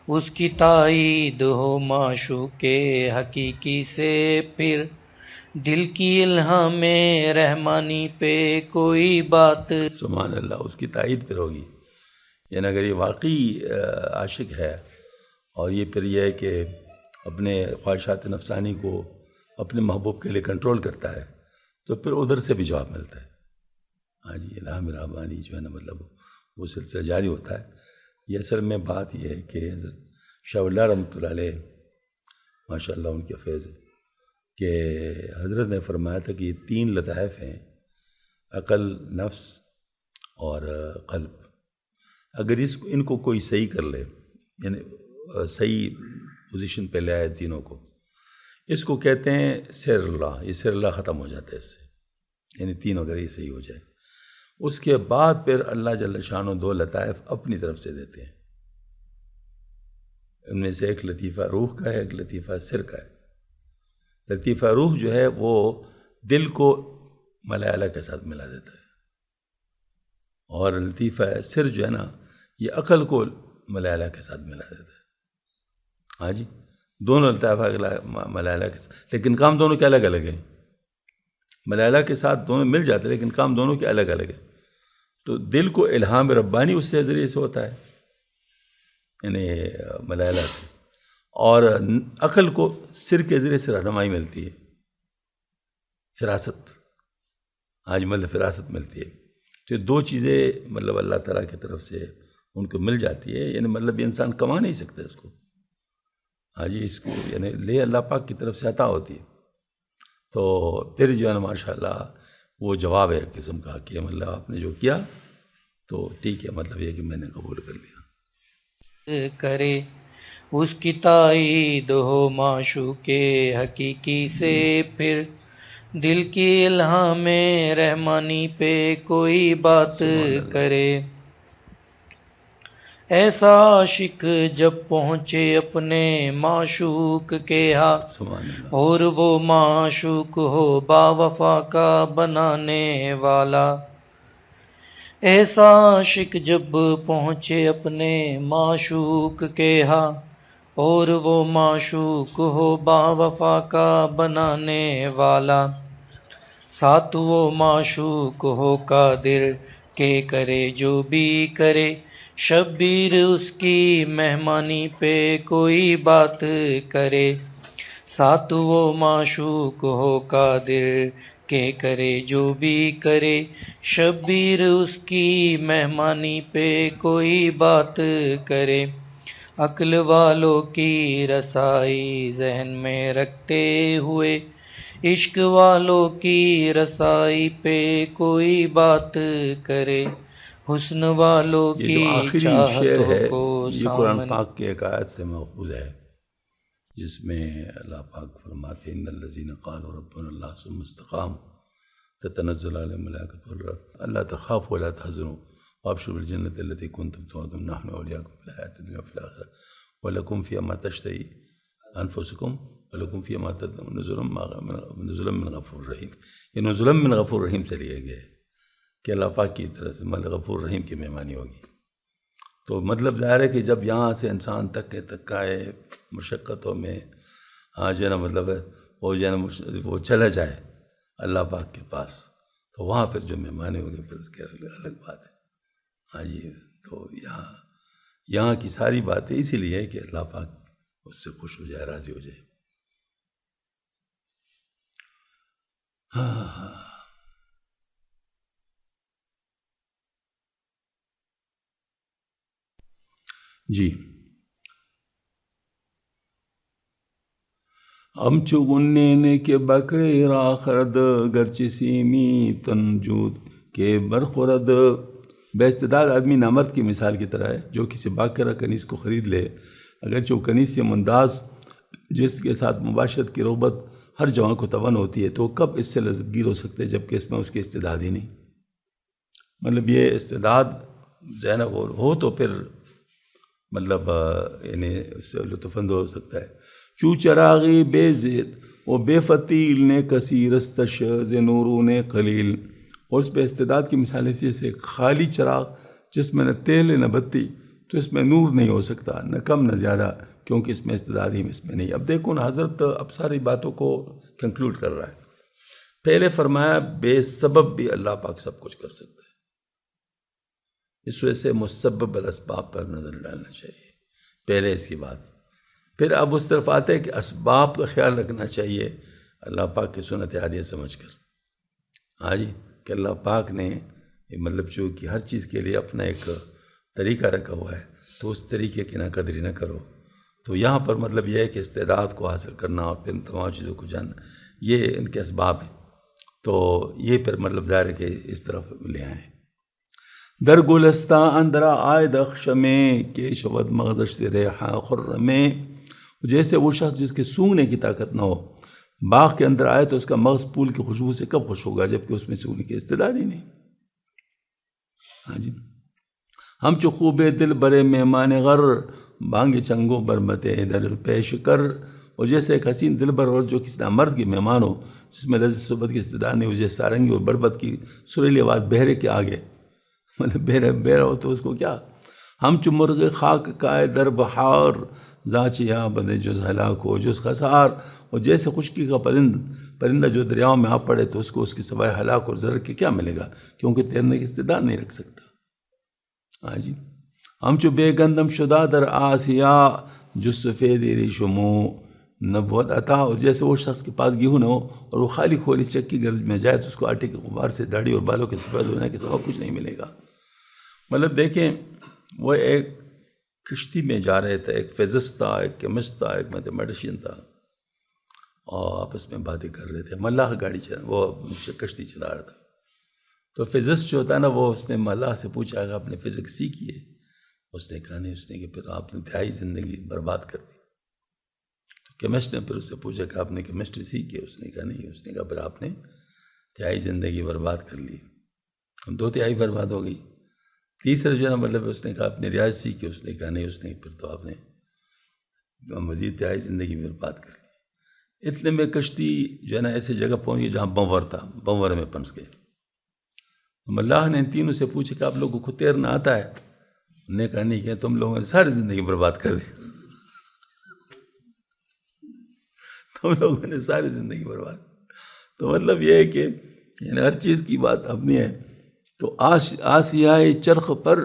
اس کی تائید ہو معشوق حقیقی سے، پھر دل کی الہام رحمانی پہ کوئی بات۔ سبحان اللہ، اس کی تائید پھر ہوگی، یعنی اگر یہ واقعی عاشق ہے اور یہ پھر یہ ہے کہ اپنے خواہشات نفسانی کو اپنے محبوب کے لیے کنٹرول کرتا ہے، تو پھر ادھر سے بھی جواب ملتا ہے۔ ہاں جی، الہام رحمانی جو ہے نا، مطلب وہ سلسلہ جاری ہوتا ہے۔ یہ اصل میں بات یہ ہے کہ حضرت شاہ اللہ رحمۃ اللہ علیہ، ماشاء اللہ ان کے فیض، کہ حضرت نے فرمایا تھا کہ یہ 3 لطائف ہیں، عقل، نفس اور قلب، اگر ان کو کوئی صحیح کر لے، یعنی صحیح پوزیشن پہ لے آئے تینوں کو، اس کو کہتے ہیں سیر اللہ، یہ سیر اللہ ختم ہو جاتا ہے اس سے، یعنی 3 اگر یہ صحیح ہو جائے، اس کے بعد پھر اللہ جل شانہ 2 لطائف اپنی طرف سے دیتے ہیں، ان میں سے ایک لطیفہ روح کا ہے، ایک لطیفہ سر کا ہے۔ لطیفہ روح جو ہے وہ دل کو ملائلہ کے ساتھ ملا دیتا ہے، اور لطیفہ سر جو ہے نا، یہ عقل کو ملائلہ کے ساتھ ملا دیتا ہے۔ ہاں جی، دونوں لطائف ملائلہ کے ساتھ، لیکن کام دونوں کے الگ الگ ہیں۔ ملائلہ کے ساتھ دونوں مل جاتے ہیں، لیکن کام دونوں کے الگ الگ ہیں۔ تو دل کو الہام ربانی اس سے ذریعے سے ہوتا ہے، یعنی ملائلہ سے، اور عقل کو سر کے ذریعے سے رہنمائی ملتی ہے، فراست، آج مطلب فراست ملتی ہے۔ تو یہ 2 چیزیں مطلب اللہ تعالیٰ کی طرف سے ان کو مل جاتی ہے، یعنی مطلب یہ انسان کما نہیں سکتا اس کو، ہاں جی، اس کو یعنی لے اللہ پاک کی طرف سے عطا ہوتی ہے۔ تو پھر جو ہے نا ماشاء اللہ وہ جواب ہے قسم کا کہ مطلب آپ نے جو کیا تو ٹھیک ہے، مطلب یہ کہ میں نے قبول کر لیا کرے، اس کی تائید ہو معشوق حقیقی سے، پھر دل کی الہام رحمانی پہ کوئی بات کرے۔ ایسا عاشق جب پہنچے اپنے معشوق کے ہاں، اور وہ معشوق ہو با وفا کا بنانے والا۔ ایسا عاشق جب پہنچے اپنے معشوق کے ہاں، اور وہ معشوق ہو با وفا کا بنانے والا، ساتھ وہ معشوق ہو قادر کہ کرے جو بھی کرے، شبیر اس کی مہمانی پہ کوئی بات کرے۔ ساتھ وہ معشوق ہو قادر کہ کرے جو بھی کرے، شبیر اس کی مہمانی پہ کوئی بات کرے۔ عقل والوں کی رسائی ذہن میں رکھتے ہوئے، عشق والوں کی رسائی پہ کوئی بات کرے۔ حسن والوں کی چاہتوں کو یہ قرآن پاک کے ایک آیت سے ماخوذ ہے، جس میں اللہ پاک فرماتے ہیں ان الذین قالوا ربنا اللہ ثم استقاموا تتنزل علیہم الملائکۃ والرحمۃ الا تخافوا ولا تحزنوا وابشروا بالجنۃ التي كنتم توعدون نحن اولیاؤکم فی الحیاۃ الدنیا وفی الآخرہ ولکم فیہا ما تشتہی انفسکم ولکم فیہا ما تدعون نزلا من غفور رحیم۔ یہ نزلا من غفور رحیم سے لیے گئے کہ اللہ پاک کی طرف سے مطلب غفور رحیم کی مہمانی ہوگی۔ تو مطلب ظاہر ہے کہ جب یہاں سے انسان تک آئے مشقتوں میں، ہاں جو ہے نا مطلب وہ جو ہے نا وہ چلا جائے اللہ پاک کے پاس، تو وہاں پھر جو مہمانی ہوگی پھر اس کے الگ بات ہے۔ ہاں جی، تو یہاں کی ساری باتیں اسی لیے ہے کہ اللہ پاک اس سے خوش ہو جائے، راضی ہو جائے۔ ہاں جی، امچو گننے کے بکرے را خرد گرچہ سیمی تنجود کے برخورد۔ بے استعداد آدمی نامرد کی مثال کی طرح ہے، جو کسی باقرہ کنیز کو خرید لے، اگرچہ وہ کنیز سے منداز جس کے ساتھ مباشرت کی رغبت ہر جوان کو توان ہوتی ہے، تو کب اس سے لذت گیر ہو سکتے جب کہ اس میں اس کی استعداد ہی نہیں؟ مطلب یہ استعداد جو ہے نا وہ ہو تو پھر مطلب یعنی اس سے لطف اندوز ہو سکتا ہے۔ چو چراغی بے زید و بے فتیل نے کثیر استش ز نورون قلیل، اور اس پہ استعداد کی مثال ایسی جیسے خالی چراغ جس میں نہ تیل نہ بتی، تو اس میں نور نہیں ہو سکتا، نہ کم نہ زیادہ، کیونکہ اس میں استعداد ہی اس میں نہیں۔ اب دیکھو نا حضرت اب ساری باتوں کو کنکلوڈ کر رہا ہے۔ پہلے فرمایا بے سبب بھی اللہ پاک سب کچھ کر سکتا ہے، اس وجہ سے مسبب الاسباب پر نظر ڈالنا چاہیے، پہلے اس کی بات۔ پھر اب اس طرف آتے ہیں کہ اسباب کا خیال رکھنا چاہیے اللہ پاک کی سنت عادیہ سمجھ کر۔ ہاں جی، کہ اللہ پاک نے مطلب جو کہ ہر چیز کے لیے اپنا ایک طریقہ رکھا ہوا ہے، تو اس طریقے کی ناقدری نہ کرو۔ تو یہاں پر مطلب یہ ہے کہ استعداد کو حاصل کرنا اور پھر تمام چیزوں کو جاننا، یہ ان کے اسباب ہیں۔ تو یہ پھر مطلب ظاہر ہے کہ اس طرف لے آئیں۔ در گلستہ اندرا آئے دخش میں کہ شود مغزش سے ریحاں خرمیں، جیسے وہ شخص جس کے سونگنے کی طاقت نہ ہو، باغ کے اندر آئے تو اس کا مغز پھول کی خوشبو سے کب خوش ہوگا جبکہ اس میں سونگنے کی استعداد ہی نہیں۔ ہاں جی، ہم چو خوب دل برے مہمان غر بانگ چنگو برمتے در پیش کر، اور جیسے ایک حسین دل بر اور جو کسی نامرد کی مہمان ہو جس میں لذت صحبت کی استعداد نہیں ہو، جیسے سارنگی اور بربت کی سریلی آواز بہرے کے آگے، مطلب بہرا ہو تو اس کو کیا۔ ہم چو مرغ خاک کائے در بہار زاچیا بدے جز ہلاک ہو جز خسار، اور جیسے خشکی کا پرندہ جو دریاؤں میں آ پڑے تو اس کو اس کی سوائے ہلاک اور ضرر کے کیا ملے گا، کیونکہ تیرنے کی استعداد نہیں رکھ سکتا۔ ہاں جی، ہم چو بے گندم شدہ در آسیا جو سفید ریشمو نبوت عطا، اور جیسے وہ شخص کے پاس گیہوں نہ ہو اور وہ خالی کھولی چکی گرج میں جائے تو اس کو آٹے کے غبار سے داڑھی اور بالوں کے سفید ہونے کے سوا کچھ نہیں ملے گا۔ مطلب دیکھیں، وہ ایک کشتی میں جا رہے تھے، ایک فزسٹ تھا، ایک کیمسٹ تھا، ایک میتھمیٹیشین تھا، اور آپس میں باتیں کر رہے تھے۔ ملاح گاڑی وہ کشتی چلا رہا تھا، تو فزسٹ جو ہوتا ہے نا، وہ اس نے ملاح سے پوچھا کہ آپ نے فزکس سیکھی ہے؟ اس نے کہا نہیں۔ اس نے کہ پھر آپ نے انتہائی زندگی برباد کر دی۔ تو کیمسٹ نے پھر اس سے پوچھا کہ آپ نے کیمسٹری سیکھی ہے؟ اس نے کہا نہیں۔ اس نے کہا پھر آپ نے انتہائی زندگی برباد کر لی، ہم 2/3 برباد ہو گئی۔ تیسرا جو ہے نا مطلب اس نے کہا آپ نے ریاض سیکھی؟ اس نے کہا نہیں۔ اس نے پھر تو آپ نے مزید انتہائی زندگی برباد کر لی۔ اتنے میں کشتی جو ہے نا ایسی جگہ پہنچ گئی جہاں بنور تھا، بنور میں پھنس گئے۔ ملاح نے ان تینوں سے پوچھا کہ آپ لوگوں کو تیرنا آتا ہے؟ انہوں نے کہا نہیں، کہ تم لوگوں نے ساری زندگی برباد کر دی، تم لوگوں نے ساری زندگی برباد۔ تو مطلب یہ ہے کہ یعنی ہر چیز کی بات اپنی ہے۔ تو آسیائے چرخ پر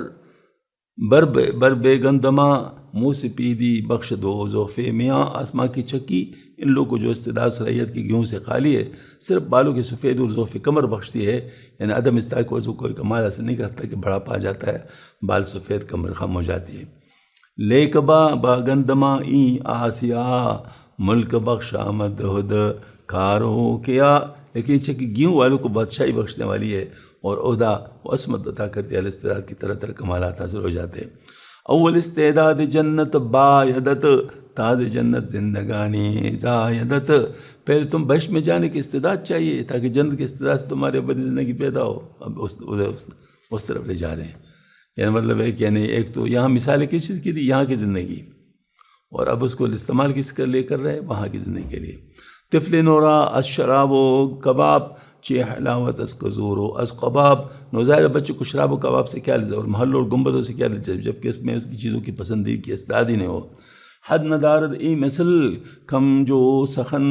بر بے گندما منہ سے پیدی بخش دو ذوف میاں، آسماں کی چکی ان لوگوں کو جو استعداد صلاحیت کی گیہوں سے خالی ہے، صرف بالوں کے سفید اور ذوف کمر بخشتی ہے، یعنی عدم استحقاق کو کوئی کمال حاصل نہیں کرتا کہ بڑھاپا آ جاتا ہے، بال سفید کمر خم ہو جاتی ہے۔ لیکبا با گندما این آسیا ملک بخش آمد ہد کارو کیا، لیکن یہ چکی گیہوں والوں کو بادشاہی بخشنے والی ہے اور عہدہ و عصمت عطا کرتی ہے، الاستعداد کی طرح طرح کمالات حاصل ہو جاتے ہیں۔ اول استعداد جنت بایدت تاز جنت زندگانی زایدت، پہلے تم بہشت میں جانے کی استعداد چاہیے تاکہ جنت کی استعداد سے تمہارے ابدی زندگی پیدا ہو۔ اب اس طرف لے جا رہے ہیں، یعنی مطلب ہے کہ یعنی ایک تو یہاں مثال کس چیز کی تھی، یہاں کی زندگی، اور اب اس کو استعمال کس کا لے کر رہے وہاں کی زندگی کے لیے۔ طفل نورا از شراب و کباب چے حلاوت از کزور و از قباب، نوزائیدہ بچے کو شراب و کباب سے کیا لذت اور محل اور گنبدوں سے کیا لذت، جبکہ اس میں اس کی چیزوں کی پسندیدگی کی استعداد ہی نہیں ہو۔ حد ندارد ای مثل کم جو سخن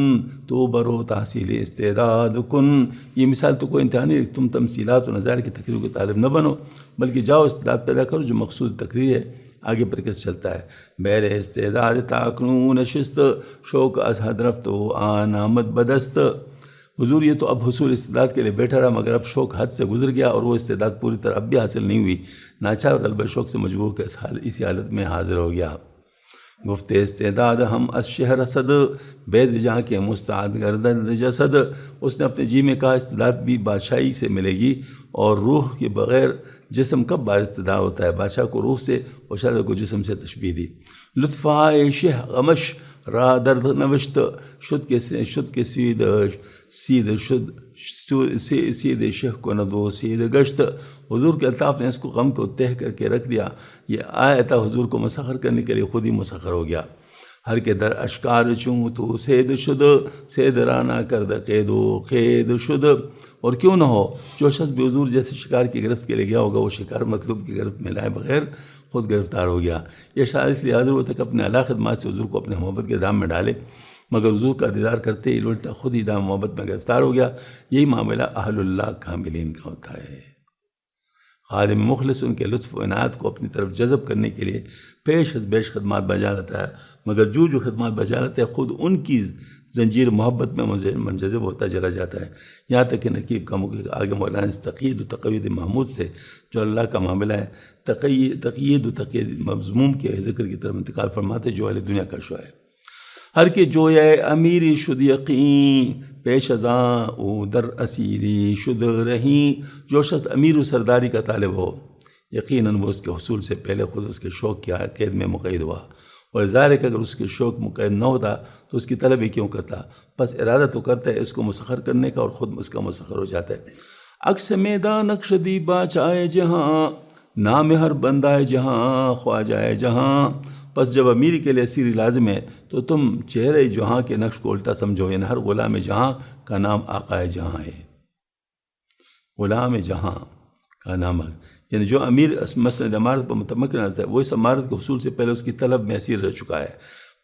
تو برو تحصیل استعداد کن، یہ مثال تو کوئی انتہا نہیں، تم تمثیلات و نظائر کی تقریر کے طالب نہ بنو، بلکہ جاؤ استعداد پیدا کرو جو مقصود تقریر ہے۔ آگے پر کس چلتا ہے، بیر استعداد تاکنون نشست شوق از حد رفت و آن آمد بدست، حضور یہ تو اب حصول استعداد کے لیے بیٹھا رہا، مگر اب شوق حد سے گزر گیا اور وہ استعداد پوری طرح اب بھی حاصل نہیں ہوئی، ناچار غلبہ شوق سے مجبور کے اسی حالت میں حاضر ہو گیا۔ گفت استعداد ہم از شہر صد بیز جہاں کے مستعد گردن جسد، اس نے اپنے جی میں کہا استعداد بھی بادشاہی سے ملے گی، اور روح کے بغیر جسم کب بار استعداد ہوتا ہے، بادشاہ کو روح سے اور شہزادے کو جسم سے تشبیہ دی۔ لطفائے شہ غمش را درد نوشت شد کے سید شہ کو ندو سید گشت. حضور کے الطاف نے اس کو غم کو تہ کر کے رکھ دیا. یہ آیا تھا حضور کو مسخر کرنے کے لیے، خود ہی مسخر ہو گیا. ہر کے در اشکار چوں تو سید شد، سید رانا کرد قید و خید شد. اور کیوں نہ ہو، جو شخص بھی حضور جیسے شکار کی گرفت کے لیے گیا ہوگا، وہ شکار مطلوب کی گرفت میں لائے بغیر خود گرفتار ہو گیا. یہ شاید اس لیے حاضر ہوا تک اپنے اعلیٰ خدمات سے حضور کو اپنے محبت کے دام میں ڈالے، مگر حضور کا دیدار کرتے ہی الٹا خود ہی دام محبت میں گرفتار ہو گیا. یہی معاملہ اہل اللہ کاملین کا ہوتا ہے. خادم مخلص ان کے لطف و عنایت کو اپنی طرف جذب کرنے کے لیے پیش از بیش خدمات بجا لیتا ہے، مگر جو خدمات بجا لیتا ہے خود ان کی زنجیر محبت میں منجذب ہوتا چلا جاتا ہے. یہاں تک کہ نقیب کا آگے مولانا تقیید و تقید محمود سے جو اللہ کا معاملہ ہے، تقید و تقید مضموم کے ذکر کی طرف انتقال فرماتے جو اہل دنیا کا شعر ہے. ہر کے جوئے امیری شد یقین پیش ازاں او در اسیری شد رہیں. جو شخص امیر و سرداری کا طالب ہو، یقیناً وہ اس کے حصول سے پہلے خود اس کے شوق کی قید میں مقید ہوا، اور ظاہر ہے کہ اگر اس کے شوق مقید نہ ہوتا تو اس کی طلب ہی کیوں کرتا. بس ارادہ تو کرتا ہے اس کو مسخر کرنے کا، اور خود اس کا مسخر ہو جاتا ہے. عکس میدان نقشدی باچائے جہاں، نام ہر بندہ جہاں خواجہ جہاں. پس جب امیری کے لیے اسیری لازم ہے تو تم چہرے جہاں کے نقش کو الٹا سمجھو، یعنی ہر غلام جہاں کا نام آقا جہاں ہے. غلام جہاں کا نام، یعنی جو امیر مسند عمارت پر متمکن رہتا ہے وہ اس عمارت کے حصول سے پہلے اس کی طلب میں اسیر رہ چکا ہے.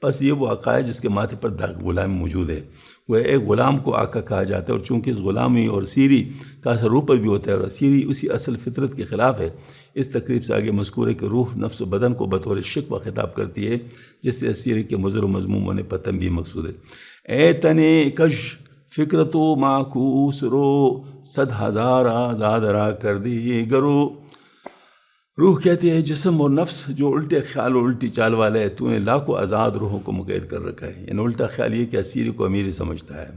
بس یہ وہ آقا ہے جس کے ماتھے پر داغ غلامی موجود ہے. وہ ایک غلام کو آقا کہا جاتا ہے، اور چونکہ اس غلامی اور اسیری کا اثر روح پر بھی ہوتا ہے، اور اسیری اسی اصل فطرت کے خلاف ہے، اس تقریب سے آگے مذکور ہے کہ روح نفس و بدن کو بطور شک و خطاب کرتی ہے، جس سے اسیری کے مضر و مذموم ہونے پر تنبیہ مقصود ہے. اے تنے کش فکرت و معکوس رو، صد ہزار آزاد را کر دی گرو. روح کہتی ہے جسم اور نفس جو الٹے خیال اور الٹی چال والا ہے، تو نے لاکھوں آزاد روحوں کو مقید کر رکھا ہے. یعنی الٹا خیال یہ کہ اسیری کو امیری سمجھتا ہے،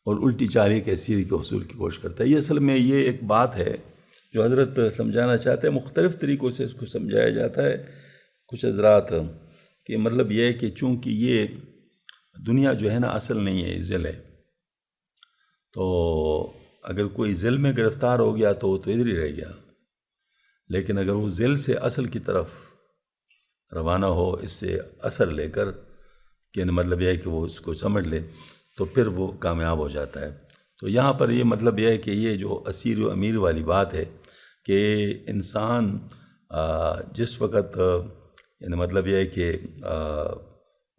اور الٹی چال یہ کہ اسیری کے حصول کی کوشش کرتا ہے. یہ اصل میں یہ ایک بات ہے جو حضرت سمجھانا چاہتے ہیں. مختلف طریقوں سے اس کو سمجھایا جاتا ہے کچھ حضرات، کہ مطلب یہ ہے کہ چونکہ یہ دنیا جو ہے نا اصل نہیں ہے، ذل ہے. تو اگر کوئی ذل میں گرفتار ہو گیا تو وہ تو ادھر ہی رہ گیا، لیکن اگر وہ ذل سے اصل کی طرف روانہ ہو، اس سے اثر لے کر، کہ مطلب یہ ہے کہ وہ اس کو سمجھ لے، تو پھر وہ کامیاب ہو جاتا ہے. تو یہاں پر یہ مطلب یہ ہے کہ یہ جو اسیر و امیر والی بات ہے کہ انسان جس وقت یعنی مطلب یہ ہے کہ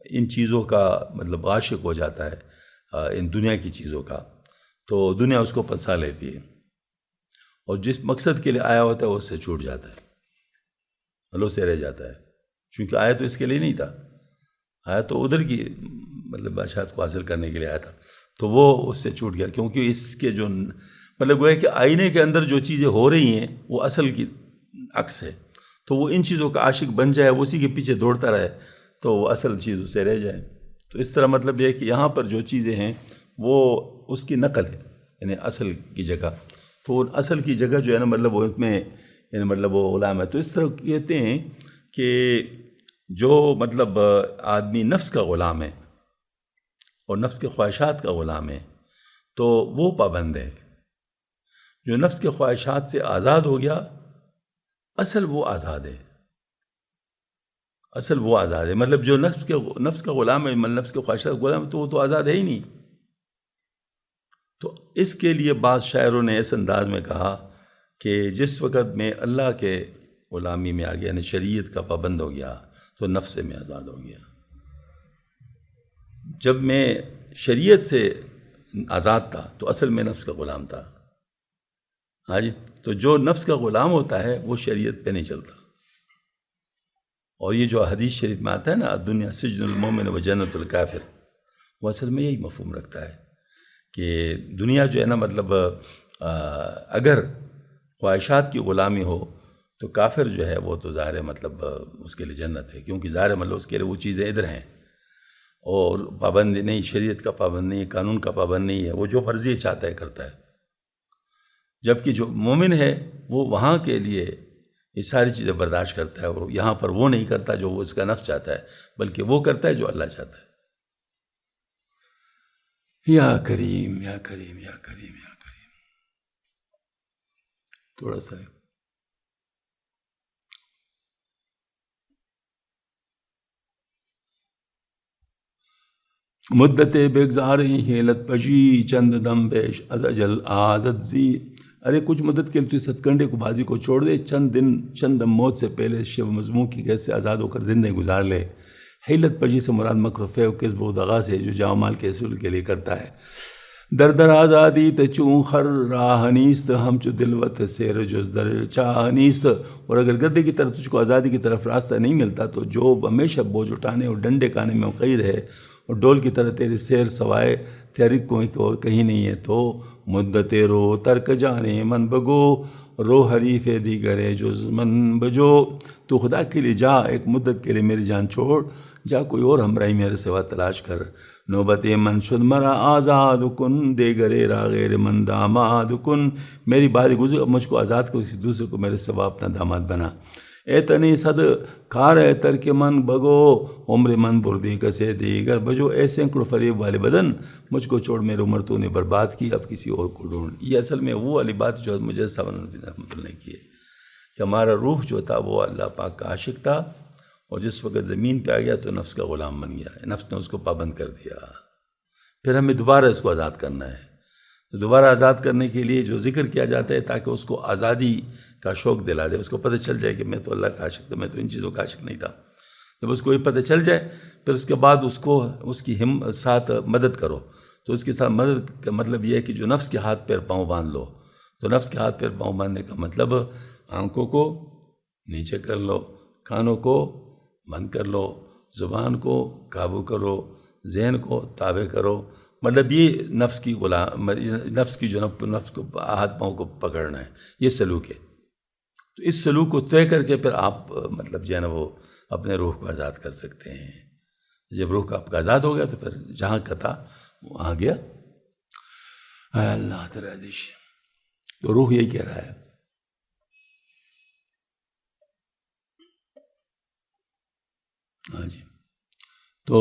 ان چیزوں کا مطلب عاشق ہو جاتا ہے، ان دنیا کی چیزوں کا، تو دنیا اس کو پنسا لیتی ہے، اور جس مقصد کے لیے آیا ہوتا ہے وہ اس سے چھوٹ جاتا ہے، ہلو سے رہ جاتا ہے. چونکہ آیا تو اس کے لیے نہیں تھا، آیا تو ادھر کی مطلب بادشاہت کو حاصل کرنے کے لیے آیا تھا، تو وہ اس سے چھوٹ گیا. کیونکہ اس کے جو مطلب وہ ہے کہ آئینے کے اندر جو چیزیں ہو رہی ہیں وہ اصل کی عکس ہے، تو وہ ان چیزوں کا عاشق بن جائے، وہ اسی کے پیچھے دوڑتا رہے، تو وہ اصل چیز اس سے رہ جائے. تو اس طرح مطلب یہ ہے کہ یہاں پر جو چیزیں ہیں وہ اس کی نقل ہے، یعنی اصل کی جگہ. تو اصل کی جگہ جو ہے نا مطلب وہ اس میں یعنی مطلب وہ غلام ہے. تو اس طرح کہتے ہیں کہ جو مطلب آدمی نفس کا غلام ہے اور نفس کے خواہشات کا غلام ہے تو وہ پابند ہے. جو نفس کے خواہشات سے آزاد ہو گیا، اصل وہ آزاد ہے، اصل وہ آزاد ہے. مطلب جو نفس کا غلام ہے، نفس کے خواہشات کا غلام ہے، تو وہ تو آزاد ہے ہی نہیں. تو اس کے لیے بعض شاعروں نے اس انداز میں کہا کہ جس وقت میں اللہ کے غلامی میں آ گیا، یعنی شریعت کا پابند ہو گیا، تو نفس سے میں آزاد ہو گیا. جب میں شریعت سے آزاد تھا تو اصل میں نفس کا غلام تھا. ہاں جی. تو جو نفس کا غلام ہوتا ہے وہ شریعت پہ نہیں چلتا. اور یہ جو حدیث شریف میں آتا ہے نا، دنیا سجن المومن و جنت الکافر، وہ اصل میں یہی مفہوم رکھتا ہے کہ دنیا جو ہے نا مطلب اگر خواہشات کی غلامی ہو تو کافر جو ہے وہ تو ظاہر ہے مطلب اس کے لیے جنت ہے، کیونکہ ظاہر ہے مطلب اس کے لیے وہ چیزیں ادھر ہیں، اور پابند نہیں، شریعت کا پابند نہیں ہے، قانون کا پابند نہیں ہے، وہ جو مرضی چاہتا ہے کرتا ہے. جبکہ جو مومن ہے وہ وہاں کے لیے یہ ساری چیزیں برداشت کرتا ہے، اور یہاں پر وہ نہیں کرتا جو وہ اس کا نفس چاہتا ہے، بلکہ وہ کرتا ہے جو اللہ چاہتا ہے۔ یا کریم یا کریم یا کریم یا کریم۔ تھوڑا سا ہے۔ مدت بگزاری حیلت پشی چند دم پیش از اجل آزد زی۔ ارے کچھ مدت کے لیے تو اس ہتھکنڈے کو بازی کو چھوڑ دے، چند دن چند دم موت سے پہلے شب مضمون کی قید سے آزاد ہو کر زندگی گزار لے۔ حیلت پشی سے مراد مکر و فریب و کذب و دغا سے جو جاؤ مال کے حصول کے لیے کرتا ہے۔ در در آزادی تچوں خر راہ نیست، ہم چو دلوت سیر جز در چاہ نیست۔ اور اگر گدے کی طرف تجھ کو آزادی کی طرف راستہ نہیں ملتا تو جو ہمیشہ بوجھ اٹھانے اور ڈنڈے کانے میں مقید ہے، اور ڈول کی طرح تیری سیر سوائے تیاری کوئی اور کہیں نہیں ہے، تو مدت رو ترک جانے من بگو، رو حریف دیگر جز من بجو۔ تو خدا کے لیے جا، ایک مدت کے لیے میری جان چھوڑ، جا کوئی اور ہمراہی میرے سوا تلاش کر۔ نوبت من شد مرا آزاد کن، دیگر را غیر من داماد کن۔ میری باری گزر، اب مجھ کو آزاد کر، کسی دوسرے کو میرے سوا اپنا داماد بنا۔ اے تنی صد کار ہے ترک من بگو، عمر من بردی کسے دیگر بجو۔ اے سینکڑوں فریب والے بدن، مجھ کو چھوڑ، میری عمر تو نے برباد کی، اب کسی اور کو ڈھونڈ۔ یہ اصل میں وہ والی بات جو مجھے رحمۃ اللہ کی ہے کہ ہمارا روح جو تھا وہ اللہ پاک کا عاشق تھا، اور جس وقت زمین پہ آ گیا تو نفس کا غلام بن گیا، نفس نے اس کو پابند کر دیا۔ پھر ہمیں دوبارہ اس کو آزاد کرنا ہے۔ تو دوبارہ آزاد کرنے کے لیے جو ذکر کیا جاتا ہے تاکہ اس کو آزادی کا شوق دلا دے، اس کو پتہ چل جائے کہ میں تو اللہ کا عاشق تھا، میں تو ان چیزوں کا عاشق نہیں تھا۔ جب اس کو یہ پتہ چل جائے پھر اس کے بعد اس کو اس کی ساتھ مدد کرو۔ تو اس کے ساتھ مدد کا مطلب یہ ہے کہ جو نفس کے ہاتھ پیر پاؤں باندھ لو۔ تو نفس کے ہاتھ پیر پاؤں باندھنے کا مطلب آنکھوں کو نیچے کر لو، کانوں کو بند کر لو، زبان کو قابو کرو، ذہن کو تابع کرو۔ مطلب یہ نفس کی نفس کی جو نفس کو ہاتھ پاؤں کو پکڑنا ہے، یہ سلوک ہے۔ تو اس سلوک کو طے کر کے پھر آپ مطلب جو ہے نا وہ اپنے روح کو آزاد کر سکتے ہیں۔ جب روح کا آپ کا آزاد ہو گیا تو پھر جہاں کا تھا وہ آ گیا۔ اے اللہ تیرا عزیز، تو روح یہی کہہ رہا ہے۔ ہاں جی، تو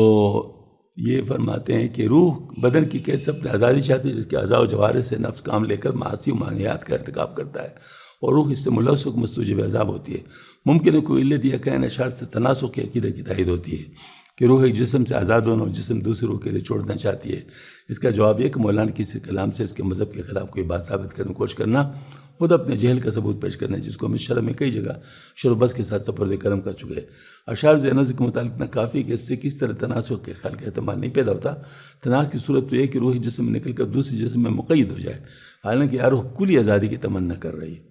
یہ فرماتے ہیں کہ روح بدن کی قید سے اپنے آزادی چاہتی ہے، جس کے اعضاء و جوارح سے نفس کام لے کر معاصی و مانعات کا ارتکاب کرتا ہے، اور روح اس سے ملوث مستوجب عذاب ہوتی ہے۔ ممکن ہے کوئی علت یا کہن اشعار سے تناسخ کے عقیدہ کی تائید ہوتی ہے کہ روح ایک جسم سے آزاد ہونا اور جسم دوسرے روح کے لیے چھوڑنا چاہتی ہے۔ اس کا جواب یہ کہ مولانا کسی کلام سے اس کے مذہب کے خلاف کوئی بات ثابت کرنے کی کوشش کرنا خود اپنے جہل کا ثبوت پیش کرنا ہے، جس کو ہم شرح میں کئی جگہ شروع بس کے ساتھ سپرد کرم کر چکے ہیں۔ اشعار ذہنز کے متعلق اتنا کافی کہ اس سے کس طرح تناسخ کے خیال کا احتمال نہیں پیدا ہوتا۔ تناسخ کی صورت تو یہ کہ روح جسم میں نکل کر دوسری جسم میں مقید ہو جائے، حالانکہ یہ روح کلی آزادی کی تمنا کر رہی ہے،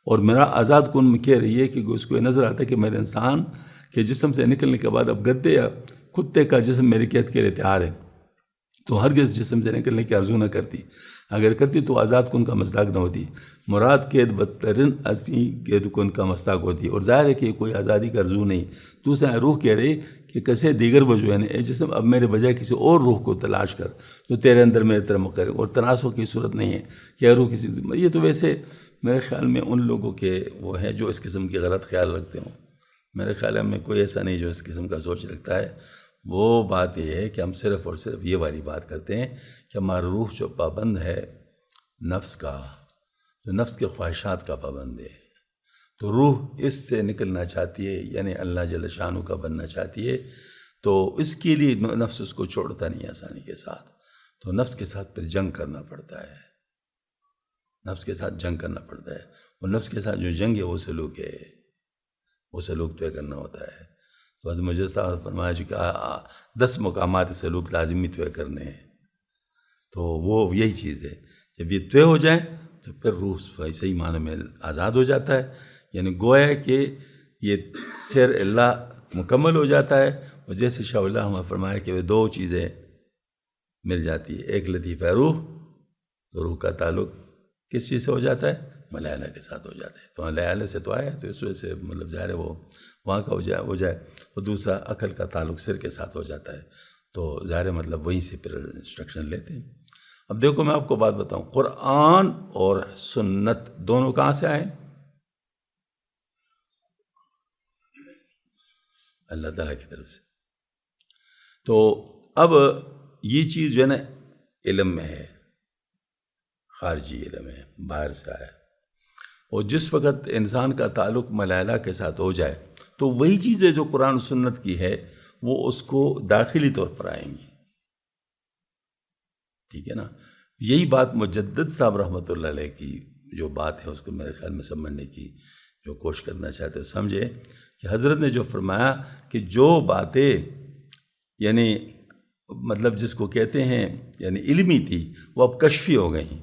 اور میرا آزاد کن میں کہہ رہی ہے کہ اس کو یہ نظر آتا ہے کہ میرے انسان کے جسم سے نکلنے کے بعد اب گدے یا کتے کا جسم میری قید کے لیے تیار ہے، تو ہرگز جسم سے نکلنے کی آرزو نہ کرتی، اگر کرتی تو آزاد کن کا مصداق نہ ہوتی، مراد قید بدترین اسی قید کن کا مصداق ہوتی، اور ظاہر ہے کہ کوئی آزادی کا آرزو نہیں۔ تو سے روح کہہ رہی کہ کسے دیگر بجو، یعنی اے جسم اب میرے بجائے کسی اور روح کو تلاش کر جو تیرے اندر میرے طرح مقرر، اور تناسخ کی صورت نہیں ہے کہ روح کسی، یہ تو ویسے میرے خیال میں ان لوگوں کے وہ ہیں جو اس قسم کی غلط خیال رکھتے ہوں۔ میرے خیال میں کوئی ایسا نہیں جو اس قسم کا سوچ رکھتا ہے۔ وہ بات یہ ہے کہ ہم صرف اور صرف یہ والی بات کرتے ہیں کہ ہمارا روح جو پابند ہے نفس کا، جو نفس کے خواہشات کا پابند ہے، تو روح اس سے نکلنا چاہتی ہے، یعنی اللہ جل شانہ کا بننا چاہتی ہے، تو اس کے لیے نفس اس کو چھوڑتا نہیں آسانی کے ساتھ، تو نفس کے ساتھ پھر جنگ کرنا پڑتا ہے، نفس کے ساتھ جنگ کرنا پڑتا ہے، اور نفس کے ساتھ جو جنگ ہے وہ سلوک ہے، وہ سلوک طے کرنا ہوتا ہے۔ تو حضرت مجدد صاحب فرمایا کہ 10 مقامات سلوک لازمی طے کرنے ہیں، تو وہ یہی چیز ہے۔ جب یہ طے ہو جائیں تو پھر روح صحیح معنی میں آزاد ہو جاتا ہے، یعنی گویا کہ یہ سیر اللہ مکمل ہو جاتا ہے، اور جیسے شاہ اللہ ہمیں فرمایا کہ وہ 2 چیزیں مل جاتی ہے، ایک لطیفہ روح، تو روح کا تعلق کس چیز سے ہو جاتا ہے؟ ملائلہ کے ساتھ ہو جاتا ہے، تو ملائلہ سے تو آیا ہے، تو اس وجہ سے مطلب ظاہر ہے وہ وہاں کا ہو جائے، اور دوسرا عقل کا تعلق سر کے ساتھ ہو جاتا ہے، تو ظاہر مطلب وہیں سے پھر انسٹرکشن لیتے ہیں۔ اب دیکھو میں آپ کو بات بتاؤں، قرآن اور سنت دونوں کہاں سے آئے؟ اللہ تعالیٰ کی طرف سے. تو اب یہ چیز جو ہے نا علم میں ہے، خارجی علم ہے، باہر سے آیا. اور جس وقت انسان کا تعلق ملائلہ کے ساتھ ہو جائے تو وہی چیزیں جو قرآن و سنت کی ہے وہ اس کو داخلی طور پر آئیں گی. ٹھیک ہے نا. یہی بات مجدد صاحب رحمۃ اللہ علیہ کی جو بات ہے اس کو میرے خیال میں سمجھنے کی جو کوشش کرنا چاہتے ہیں سمجھے کہ حضرت نے جو فرمایا کہ جو باتیں یعنی مطلب جس کو کہتے ہیں یعنی علمی تھی وہ اب کشفی ہو گئی.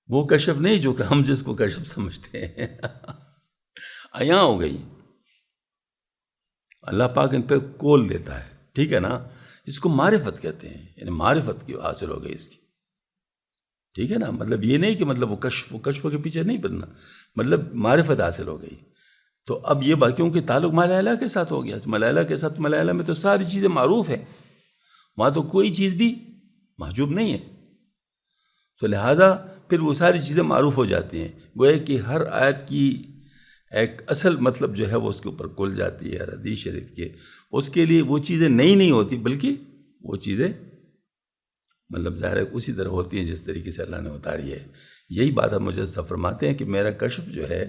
وہ کشف نہیں جو کہ ہم جس کو کشف سمجھتے ہیں عیاں ہو گئی. اللہ پاک ان پہ کول دیتا ہے. ٹھیک ہے نا. اس کو معرفت کہتے ہیں، یعنی معرفت کی حاصل ہو گئی اس کی. ٹھیک ہے نا. مطلب یہ نہیں کہ مطلب وہ کشف کے پیچھے نہیں پڑنا، مطلب معرفت حاصل ہو گئی. تو اب یہ بات کیونکہ تعلق ملائلہ کے ساتھ ہو گیا. ملائلہ کے ساتھ، ملائلہ میں تو ساری چیزیں معروف ہیں، وہاں تو کوئی چیز بھی محجوب نہیں ہے. تو لہٰذا پھر وہ ساری چیزیں معروف ہو جاتی ہیں. گویا کہ ہر آیت کی ایک اصل مطلب جو ہے وہ اس کے اوپر کھل جاتی ہے. حدیث شریف کے اس کے لیے وہ چیزیں نئی نہیں ہوتی، بلکہ وہ چیزیں مطلب ظاہر ہے اسی طرح ہوتی ہیں جس طریقے سے اللہ نے اتاری ہے. یہی بات ہم مجھے فرماتے ہیں کہ میرا کشف جو ہے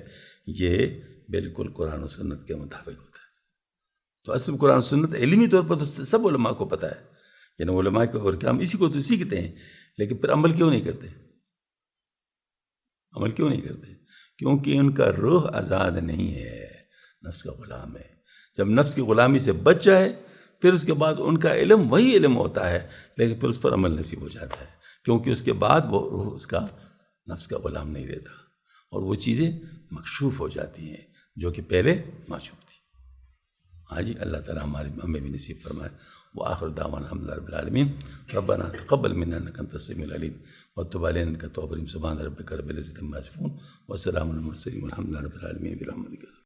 یہ بالکل قرآن و سنت کے مطابق ہوتا ہے. تو اصل قرآن و سنت علمی طور پر تو سب علماء کو پتہ ہے، یعنی علماء کے اور کیا ہم اسی کو تو سیکھتے ہیں، لیکن پھر عمل کیوں نہیں کرتے؟ عمل کیوں نہیں کرتے؟ کیونکہ ان کا روح آزاد نہیں ہے، نفس کا غلام ہے. جب نفس کی غلامی سے بچ جائے پھر اس کے بعد ان کا علم وہی علم ہوتا ہے، لیکن پھر اس پر عمل نصیب ہو جاتا ہے، کیونکہ اس کے بعد وہ روح اس کا نفس کا غلام نہیں رہتا اور وہ چیزیں مکشوف ہو جاتی ہیں جو کہ پہلے معشوق تھی. ہاں جی. اللہ تعالیٰ ہمیں بھی نصیب فرمائے. وآخر دعوانا الحمد للہ رب العالمین. ربنا تقبل منا انک انت السمیع العلیم وتب علینا انک التواب الرحیم. سبحان ربک رب العزۃ عما یصفون وسلام علی المرسلین والحمد للہ رب العالمین برحمتک.